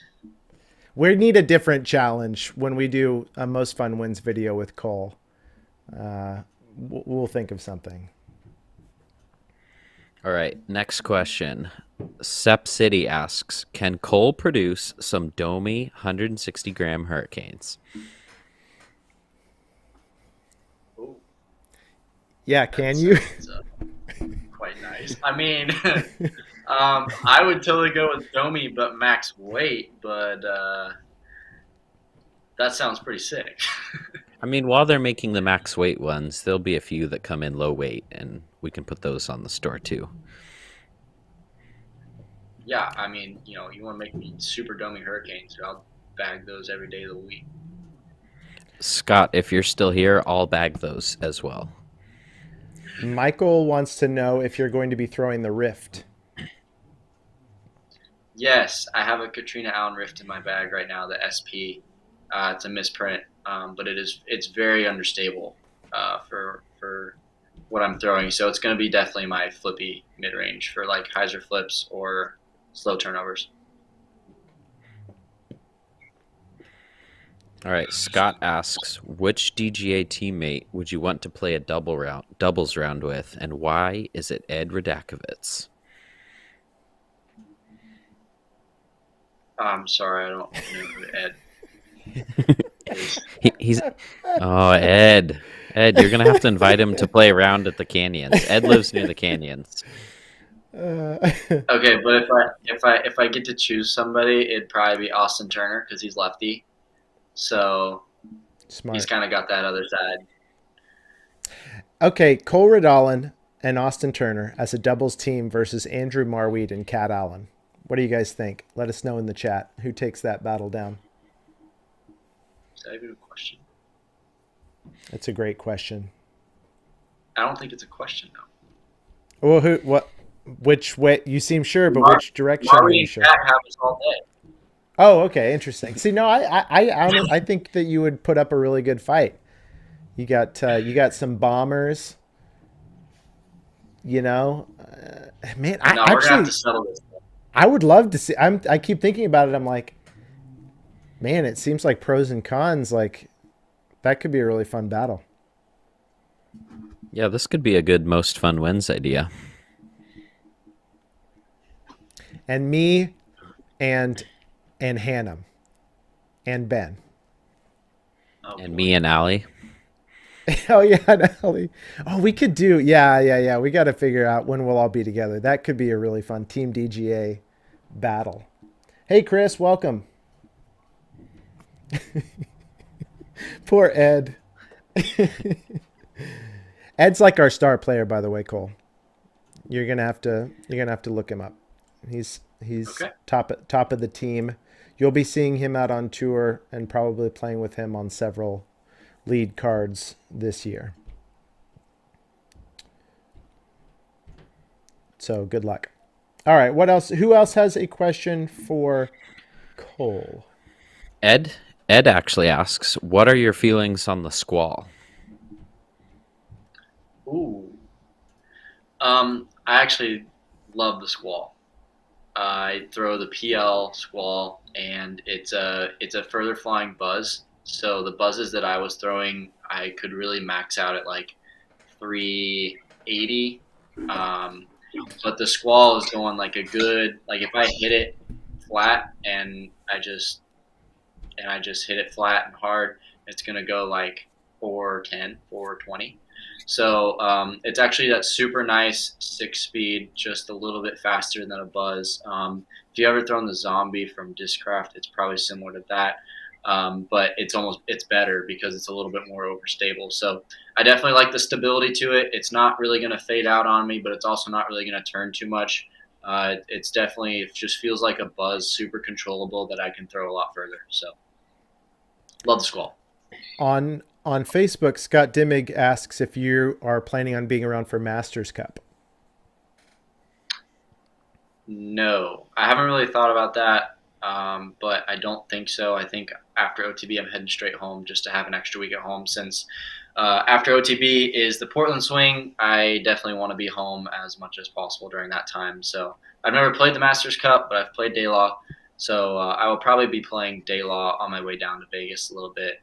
We need a different challenge when we do a Most Fun Wins video with Cole. We'll think of something. All right, next question. Sep City asks, can Cole produce some domey 160-gram hurricanes? Oh, Yeah, that can you? sounds quite nice. I mean, I would totally go with Domi, but max weight. But that sounds pretty sick. I mean, while they're making the max weight ones, there'll be a few that come in low weight, and we can put those on the store too. Yeah, I mean, you want to make me super Domi hurricanes, I'll bag those every day of the week. Scott, if you're still here, I'll bag those as well. Michael wants to know if you're going to be throwing the Rift. Yes, I have a Katrina Allen Rift in my bag right now, the SP. It's a misprint, but it's very understable for what I'm throwing. So it's going to be definitely my flippy mid range for like hyzer flips or slow turnovers. All right, Scott asks, which DGA teammate would you want to play a doubles round with, and why is it Ed Radakovitz? I'm sorry, I don't know who Ed is. He's Ed. Ed, you're gonna have to invite him to play around at the canyons. Ed lives near the canyons. Uh, Okay, but if I get to choose somebody, it'd probably be Austin Turner because he's lefty. So he's Smart. kind of got that other side. Okay, Cole Redalen and Austin Turner as a doubles team versus Andrew Marweed and Cat Allen. What do you guys think? Let us know in the chat who takes that battle down. Is that even a question? That's a great question. I don't think it's a question though. Well, who? What? Which way? You seem sure, but Mar- which direction are Marty you and sure? Cat have us all day. Oh, okay, interesting. See, no, I think that you would put up a really good fight. You got some bombers. Man, I No, we're gonna have to actually settle this. I would love to see. I keep thinking about it. I'm like, man, it seems like pros and cons. Like that could be a really fun battle. Yeah, this could be a good most fun wins idea. And me, and Hannum, and Ben. Oh And boy. me and Allie. Oh yeah, Ellie. Oh, we could do. Yeah. We got to figure out when we'll all be together. That could be a really fun Team DGA battle. Hey, Chris, welcome. Poor Ed. Ed's like our star player, by the way, Cole. You're gonna have to look him up. He's Okay. top of the team. You'll be seeing him out on tour and probably playing with him on several lead cards this year. So good luck. All right, what else? Who else has a question for Cole? Ed Ed actually asks, what are your feelings on the squall? Ooh. I actually love the squall. I throw the PL squall, and it's a further flying buzz. So the buzzes that I was throwing, I could really max out at like 380. Um, but the squall is going like a good like if I hit it flat and I just hit it flat and hard, it's gonna go like 410, 420. So it's actually that super nice 6 speed, just a little bit faster than a buzz. If you ever thrown the zombie from Discraft, it's probably similar to that. But it's better because it's a little bit more overstable. So I definitely like the stability to it. It's not really going to fade out on me, but it's also not really going to turn too much. It's definitely it just feels like a buzz, super controllable that I can throw a lot further. So love the squall. On Facebook, Scott Dimmig asks if you are planning on being around for Masters Cup. No, I haven't really thought about that, but I don't think so. I think after OTB, I'm heading straight home just to have an extra week at home since after OTB is the Portland swing. I definitely want to be home as much as possible during that time. So I've never played the Masters Cup, but I've played Daylaw. So I will probably be playing Daylaw on my way down to Vegas a little bit.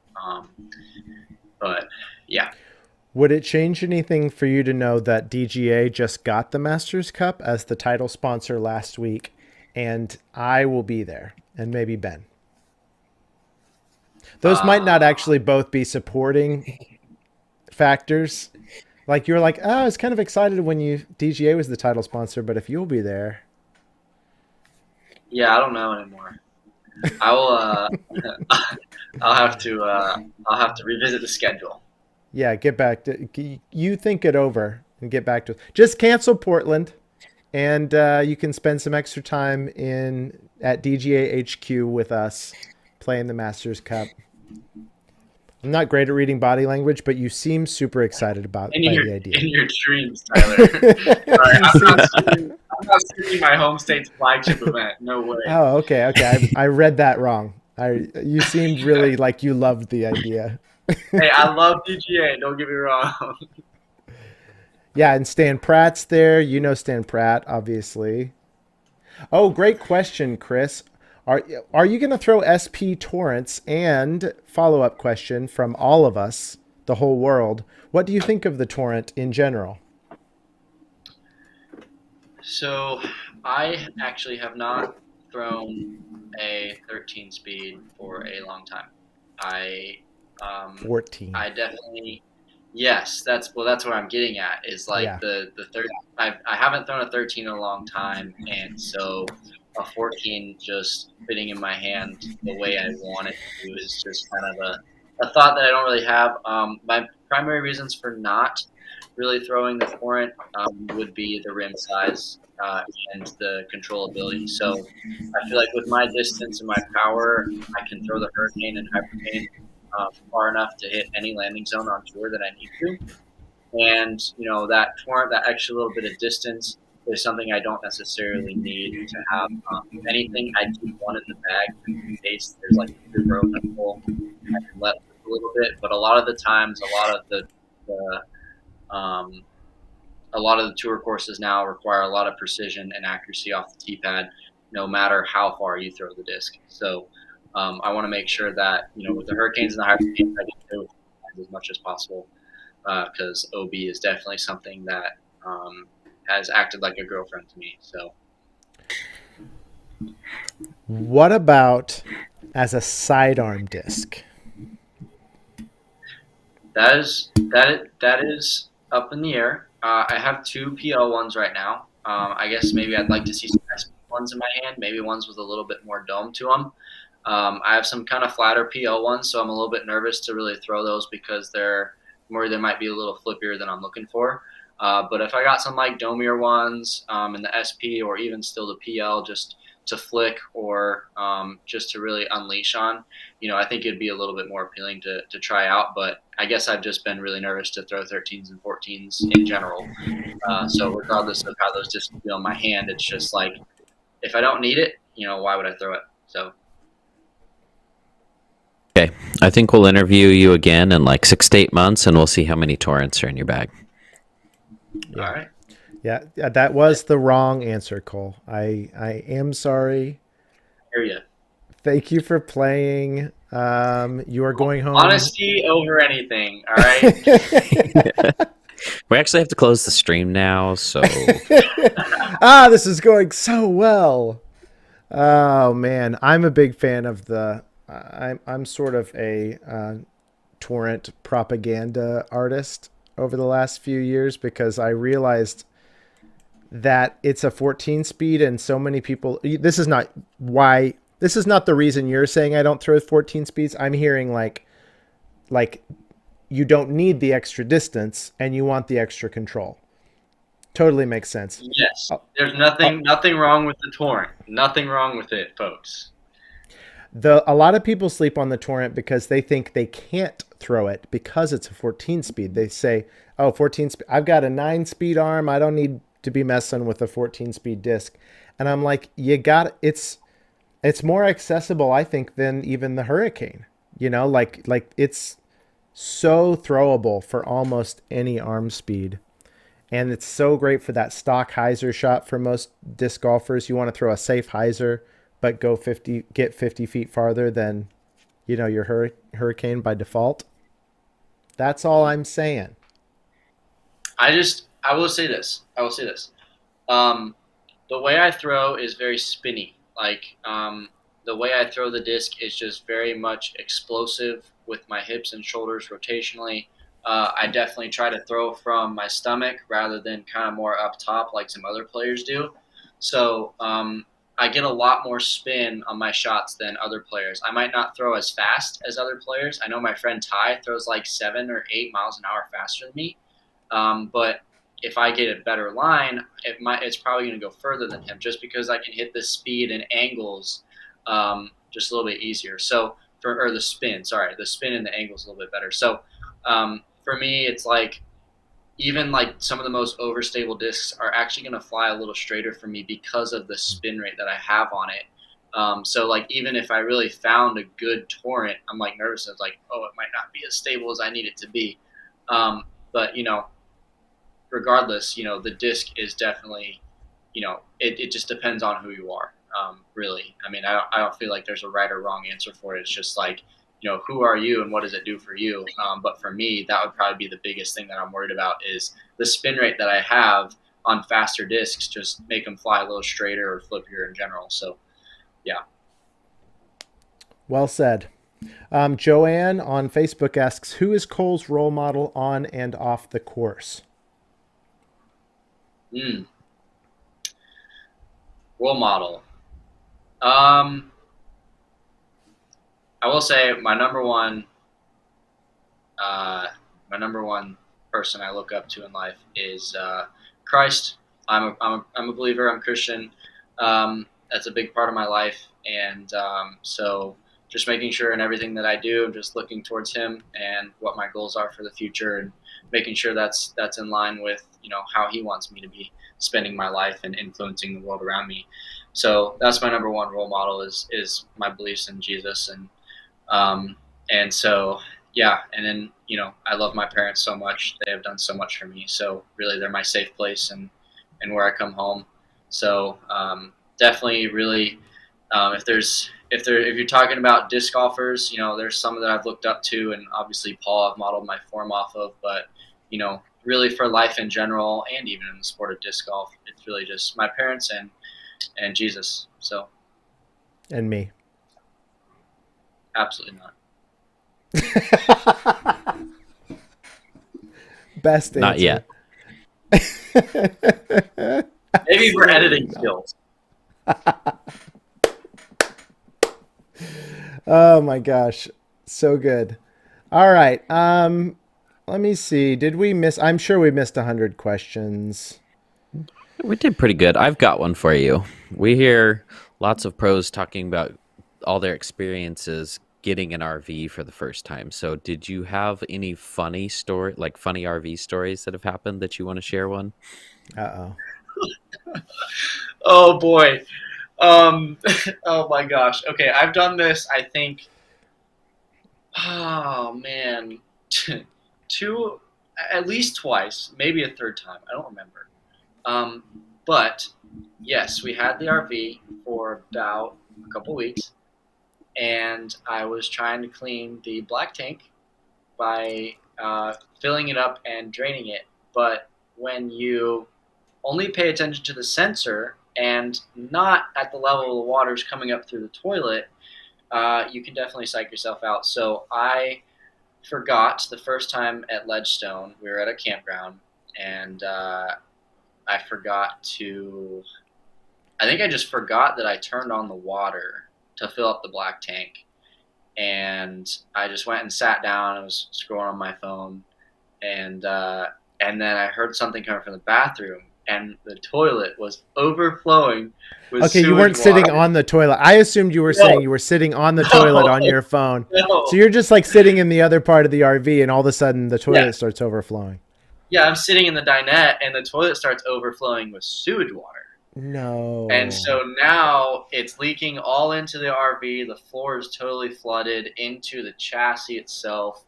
But yeah, Would it change anything for you to know that DGA just got the Masters Cup as the title sponsor last week, and I will be there, and maybe Ben? Those might not Uh, actually both be supporting factors. Like you're like, oh, I was kind of excited when DGA was the title sponsor, but if you'll be there, yeah, I don't know anymore. I will. I'll have to. I'll have to revisit the schedule. yeah, get back to you. Think it over and get back to it. Just cancel Portland, and you can spend some extra time in at DGA HQ with us playing the Masters Cup. I'm not great at reading body language, but you seem super excited about by the idea. In your dreams, Tyler. Sorry, I'm not skipping my home state's flagship event. No way. Oh, okay, okay. I read that wrong. You seemed really like you loved the idea. Hey, I love DGA. Don't get me wrong. Yeah, and Stan Pratt's there. You know Stan Pratt, obviously. Oh, great question, Chris. Are you going to throw SP torrents? And follow-up question from all of us, the whole world. What do you think of the torrent in general? So, I actually have not thrown a 13 speed for a long time. I 14. I definitely yes, that's what I'm getting at is Yeah. like the third. I haven't thrown a 13 in a long time, and so a 14 just fitting in my hand the way I want it to is just kind of a thought that I don't really have. My primary reasons for not really throwing the torrent would be the rim size and the controllability. So I feel like with my distance and my power, I can throw the hurricane and hypercane far enough to hit any landing zone on tour that I need to. And that torrent, that extra little bit of distance, is something I don't necessarily need to have. If anything, I do want in the bag in case there's like a good road in the hole. I can let a little bit, but a lot of the times, um, a lot of the tour courses now require a lot of precision and accuracy off the tee pad, no matter how far you throw the disc. So I want to make sure that with the hurricanes and the hurricanes, I can do as much as possible because OB is definitely something that has acted like a girlfriend to me. So What about as a sidearm disc? that is up in the air. I have two PL ones right now. I guess maybe I'd like to see some SP ones in my hand, maybe ones with a little bit more dome to them. I have some kind of flatter PL ones, so I'm a little bit nervous to really throw those because they might be a little flippier than I'm looking for. But if I got some like domier ones in the SP or even still the PL just to flick or just to really unleash on, I think it'd be a little bit more appealing to try out. But I guess I've just been really nervous to throw 13s and 14s in general. So regardless of how those discs feel in my hand, it's just like if I don't need it, why would I throw it? So. Okay, I think we'll interview you again in like 6 to 8 months, and we'll see how many torrents are in your bag. Yeah. All right. Yeah, that was the wrong answer, Cole. I am sorry. Hear you. Thank you for playing. You are going home. Honesty over anything. All right. We actually have to close the stream now, so This is going so well. Oh man, I'm a big fan of the. I'm sort of a torrent propaganda artist over the last few years because I realized that it's a 14 speed and so many people. This is not the reason you're saying I don't throw 14 speeds. I'm hearing like you don't need the extra distance and you want the extra control. Totally makes sense. Yes. There's nothing wrong with the torrent. Nothing wrong with it, folks. A lot of people sleep on the torrent because they think they can't throw it because it's a 14 speed. They say, "Oh, 14 speed. I've got a 9 speed arm. I don't need to be messing with a 14 speed disc." And I'm like, it's more accessible, I think, than even the Hurricane. Like it's so throwable for almost any arm speed. And it's so great for that stock hyzer shot for most disc golfers. You want to throw a safe hyzer, but get 50 feet farther than, your Hurricane by default. That's all I'm saying. I will say this. Um, the way I throw is very spinny. The way I throw the disc is just very much explosive with my hips and shoulders rotationally. I definitely try to throw from my stomach rather than kind of more up top like some other players do. So I get a lot more spin on my shots than other players. I might not throw as fast as other players. I know my friend Ty throws like 7 or 8 miles an hour faster than me. But if I get a better line, it's probably going to go further than him just because I can hit the speed and angles just a little bit easier. The spin, sorry, the spin and the angles a little bit better. So for me, it's like even like some of the most overstable discs are actually going to fly a little straighter for me because of the spin rate that I have on it. So like even if I really found a good torrent, I'm like nervous. It's like, oh, it might not be as stable as I need it to be. But regardless, the disc is definitely, it just depends on who you are. Really, I mean, I don't feel like there's a right or wrong answer for it. It's just like, who are you and what does it do for you? But for me, that would probably be the biggest thing that I'm worried about is the spin rate that I have on faster discs, just make them fly a little straighter or flippier in general. So, yeah. Well said. Joanne on Facebook asks, who is Cole's role model on and off the course? Role model. I will say my number one person I look up to in life is Christ. I'm a believer. I'm Christian. That's a big part of my life, and so just making sure in everything that I do, I'm just looking towards Him and what my goals are for the future, and making sure that's in line with how He wants me to be spending my life and influencing the world around me. So that's my number one role model is my beliefs in Jesus, and so yeah, and then I love my parents so much. They have done so much for me. So really, they're my safe place and where I come home. So definitely, really, if you're talking about disc golfers, there's some that I've looked up to, and obviously Paul I've modeled my form off of. But really for life in general, and even in the sport of disc golf, it's really just my parents and Jesus. So And me. absolutely not. Best answer. Not yet. Maybe for editing skills. Oh my gosh. So good. All right. Let me see. Did we miss? I'm sure we missed 100 questions. We did pretty good. I've got one for you. We hear lots of pros talking about all their experiences getting an RV for the first time. So did you have any funny RV stories that have happened that you want to share one? Uh-oh. Oh boy. Oh my gosh. Okay, I've done this, I think, oh man, two, at least twice, maybe a third time. I don't remember. Um, but yes, we had the RV for about a couple weeks, and I was trying to clean the black tank by filling it up and draining it. But when you only pay attention to the sensor and not at the level of the water's coming up through the toilet, you can definitely psych yourself out. So I forgot the first time at Ledgestone. We were at a campground, and I forgot to. I think I just forgot that I turned on the water to fill up the black tank, and I just went and sat down. I was scrolling on my phone, and then I heard something coming from the bathroom, and the toilet was overflowing with Okay, you sewage weren't sitting water. on the toilet. I assumed you were saying you were sitting on the toilet on your phone. No. So you're just like sitting in the other part of the RV, and all of a sudden the toilet Yeah. starts overflowing. Yeah, I'm sitting in the dinette, and the toilet starts overflowing with sewage water. No. And so now it's leaking all into the RV. The floor is totally flooded into the chassis itself.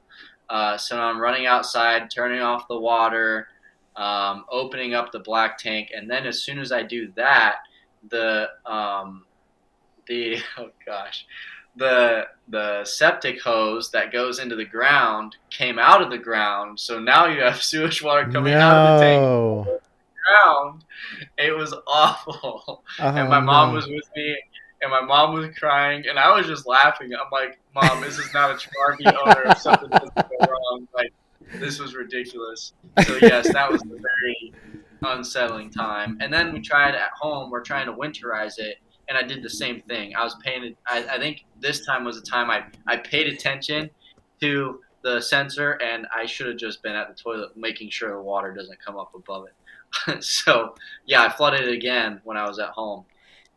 So now I'm running outside, turning off the water, opening up the black tank, and then as soon as I do that, the oh gosh, the septic hose that goes into the ground came out of the ground. So now you have sewage water coming out of the tank No. ground. It was awful. And Oh my mom no. was with me, and my mom was crying, and I was just laughing. I'm like, Mom, this is not a RV owner if something doesn't go wrong. Like, this was ridiculous. So, yes, that was a very unsettling time. And then we tried at home, we're trying to winterize it, and I did the same thing. I was paying, I think this time was the time I paid attention to the sensor, and I should have just been at the toilet making sure the water doesn't come up above it. So, yeah, I flooded it again when I was at home.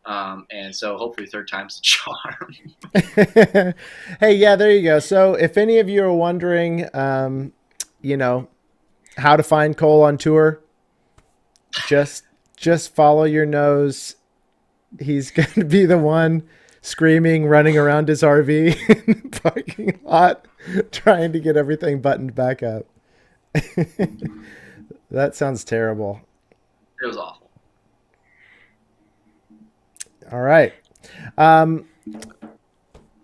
And so hopefully third time's the charm. Hey, yeah, there you go. So if any of you are wondering, you know, how to find Cole on tour, just just follow your nose. He's going to be the one screaming, running around his RV in the parking lot, trying to get everything buttoned back up. That sounds terrible. It was awful. All right. Um,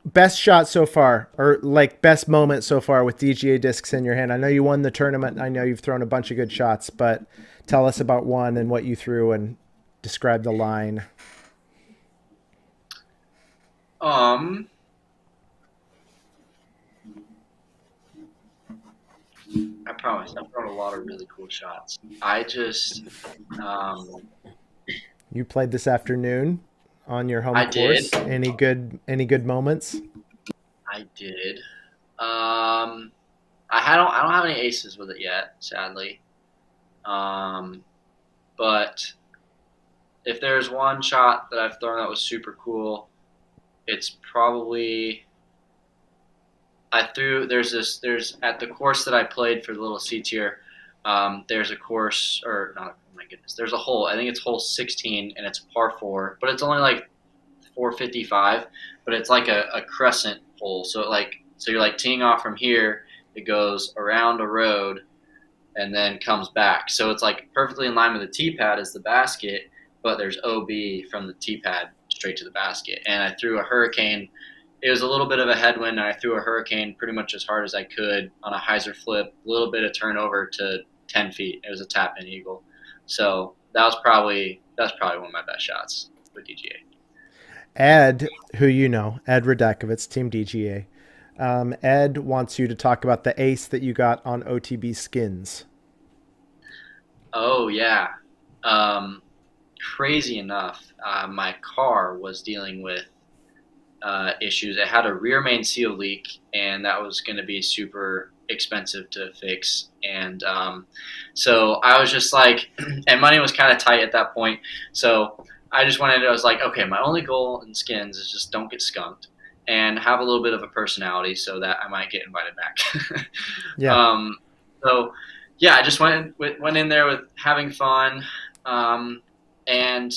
Best shot so far, or like best moment so far with DGA discs in your hand. I know you won the tournament. I know you've thrown a bunch of good shots, but tell us about one and what you threw and describe the line. Um, I promise I've thrown a lot of really cool shots. I just, um, You played this afternoon on your home I did. course. Any good moments? I did. I don't have any aces with it yet, sadly. Um, but if there's one shot that I've thrown that was super cool, it's probably I threw. There's at the course that I played for the little C tier. There's a course or not. Oh my goodness, there's a hole. I think it's hole 16 and it's par four, but it's only like 455. But it's like a crescent hole. So you're like teeing off from here. It goes around a road and then comes back. So it's like perfectly in line with the tee pad as the basket, but there's OB from the tee pad straight to the basket. And I threw a hurricane. It was a little bit of a headwind, and I threw a hurricane pretty much as hard as I could on a hyzer flip, a little bit of turnover to 10 feet. It was a tap in eagle. So that's probably one of my best shots with DGA. Ed, who you know, Ed Radakovitz, Team DGA. Ed wants you to talk about the ace that you got on OTB skins. Oh yeah. Um, Crazy enough, my car was dealing with issues. It had a rear main seal leak, and that was going to be super expensive to fix. And so I was just like, and money was kind of tight at that point. So I just went in. I was like, okay, my only goal in skins is just don't get skunked and have a little bit of a personality so that I might get invited back. Yeah. um, so yeah, I just went in there with having fun. And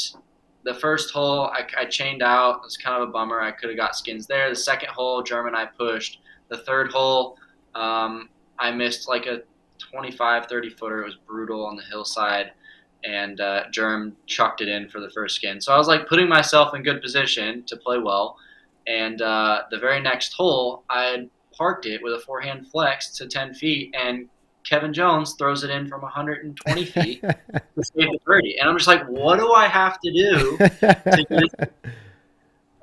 the first hole, I chained out. It was kind of a bummer. I could have got skins there. The second hole, German, I pushed. The third hole, I missed like a 25, 30 footer. It was brutal on the hillside. And Germ chucked it in for the first skin. So I was like putting myself in good position to play well. And the very next hole, I had parked it with a forehand flex to 10 feet. And Kevin Jones throws it in from 120 feet to save the birdie. And I'm just like, what do I have to do to get it?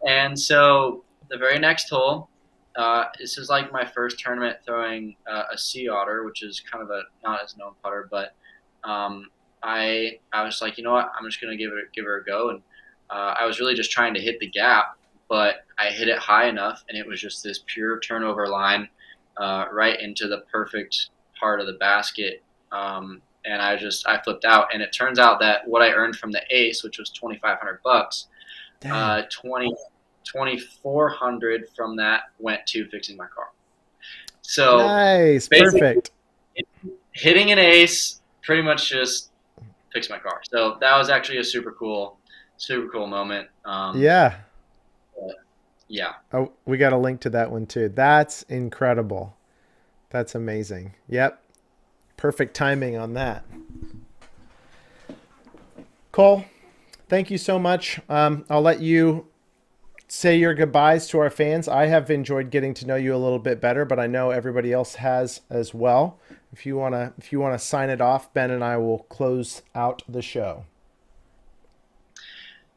And so the very next hole, this is like my first tournament throwing a Sea Otter, which is kind of a not as known putter, but I was like, you know what, I'm just gonna give her a go, and I was really just trying to hit the gap, but I hit it high enough, and it was just this pure turnover line right into the perfect part of the basket, and I flipped out, and it turns out that what I earned from the ace, which was $2,500, 2,400 from that went to fixing my car. So nice, perfect. Hitting an ace pretty much just fixed my car. So that was actually a super cool moment. Yeah. Yeah. Oh, we got a link to that one too. That's incredible. That's amazing. Yep. Perfect timing on that. Cole, thank you so much. I'll let you say your goodbyes to our fans. I have enjoyed getting to know you a little bit better, but I know everybody else has as well. If you wanna sign it off, Ben and I will close out the show.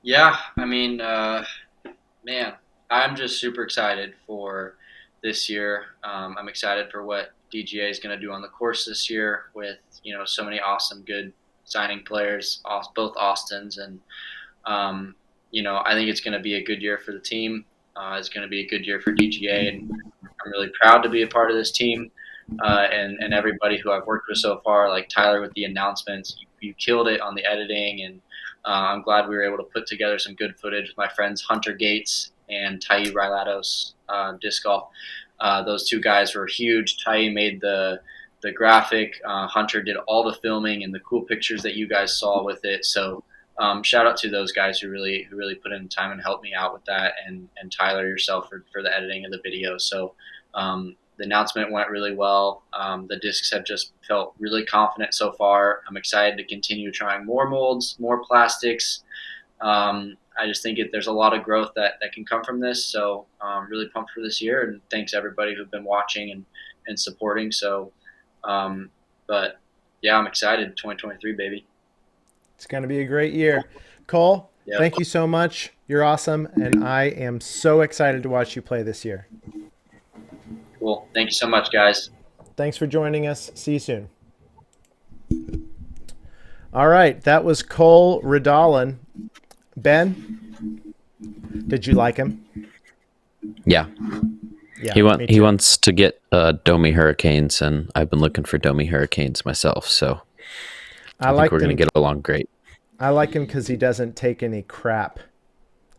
Yeah, I mean, man, I'm just super excited for this year. I'm excited for what DGA is going to do on the course this year with so many awesome, good signing players, both Austins, and I think it's going to be a good year for the team. It's going to be a good year for DGA, and I'm really proud to be a part of this team. And everybody who I've worked with so far, like Tyler with the announcements, you killed it on the editing, and I'm glad we were able to put together some good footage with my friends Hunter Gates and Tai Rilatos disc golf. Those two guys were huge. Tai made the graphic. Hunter did all the filming and the cool pictures that you guys saw with it. So shout out to those guys who really put in time and helped me out with that, and Tyler yourself for the editing of the video. So the announcement went really well. The discs have just felt really confident so far. I'm excited to continue trying more molds, more plastics. I just think there's a lot of growth that can come from this. So I'm really pumped for this year, and thanks everybody who've been watching and supporting. So, but yeah, I'm excited. 2023, baby. It's going to be a great year. Cole, Yep. thank you so much. You're awesome, and I am so excited to watch you play this year. Cool. Thank you so much, guys. Thanks for joining us. See you soon. All right, that was Cole Redalen. Ben, did you like him? Yeah. Yeah, He wants to get Domi Hurricanes, and I've been looking for Domi Hurricanes myself, so I think we're going to get along great. I like him because he doesn't take any crap.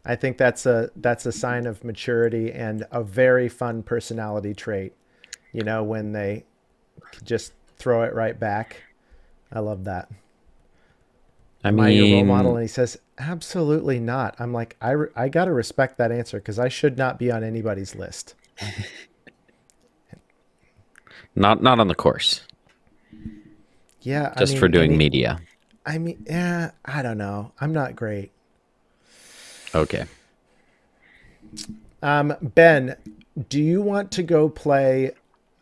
I think that's a sign of maturity and a very fun personality trait. When they just throw it right back. I love that. Am I your role model? And he says, absolutely not. I'm like, I got to respect that answer because I should not be on anybody's list. Not on the course. Yeah. Just for doing media. Yeah, I don't know. I'm not great. Okay. Ben, do you want to go play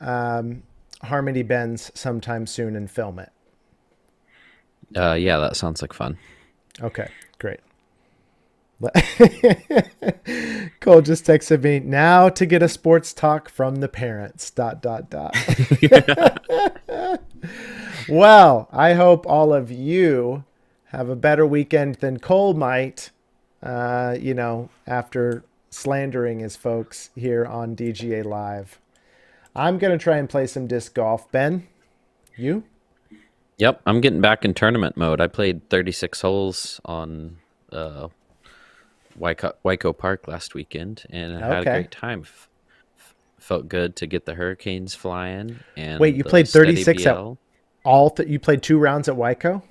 Harmony Bends sometime soon and film it? Yeah, that sounds like fun. Okay, great. Cole just texted me now to get a sports talk from the parents. ... Well, I hope all of you have a better weekend than Cole might, after slandering his folks here on DGA Live. I'm going to try and play some disc golf. Ben, you? Yep, I'm getting back in tournament mode. I played 36 holes on Waco Park last weekend, and I had a great time. Felt good to get the Hurricanes flying. And wait, you played 36 at you played 2 rounds at Waco?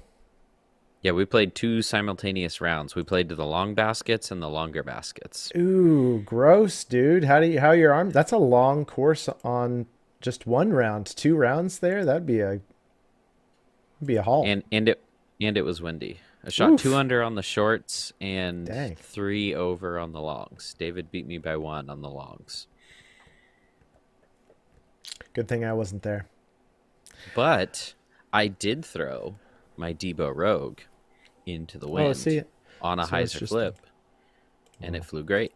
Yeah, we played 2 simultaneous rounds. We played to the long baskets and the longer baskets. Ooh, gross, dude. How your arm? That's a long course on just 1 round. 2 rounds there? That'd be a haul. And it was windy. I shot 2 under on the shorts and 3 over on the longs. David beat me by 1 on the longs. Good thing I wasn't there. But I did throw my Debo Rogue into the wind on a hyzer flip, and it flew great.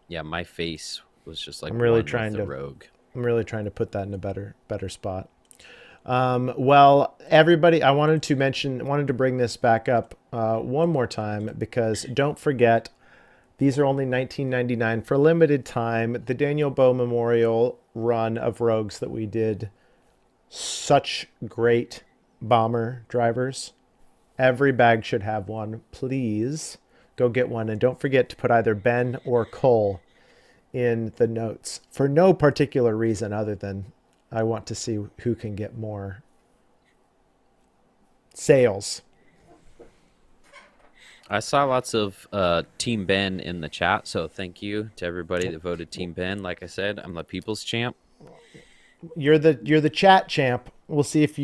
Yeah, my face was just like Rogue. I'm really trying to put that in a better spot. Well, everybody, I wanted to bring this back up one more time because don't forget, these are only $19.99 for a limited time. The Daniel Bowe Memorial run of Rogues that we did. Such great bomber drivers. Every bag should have one. Please go get one. And don't forget to put either Ben or Cole in the notes for no particular reason other than I want to see who can get more sales. I saw lots of Team Ben in the chat, so thank you to everybody that voted Team Ben. Like I said, I'm the people's champ. You're the chat champ. We'll see if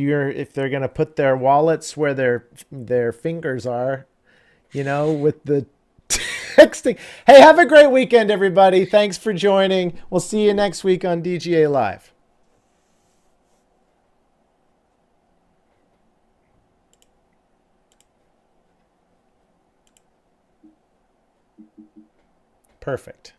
they're gonna put their wallets where their fingers are, with the texting. Hey, have a great weekend, everybody. Thanks for joining. We'll see you next week on DGA Live. Perfect.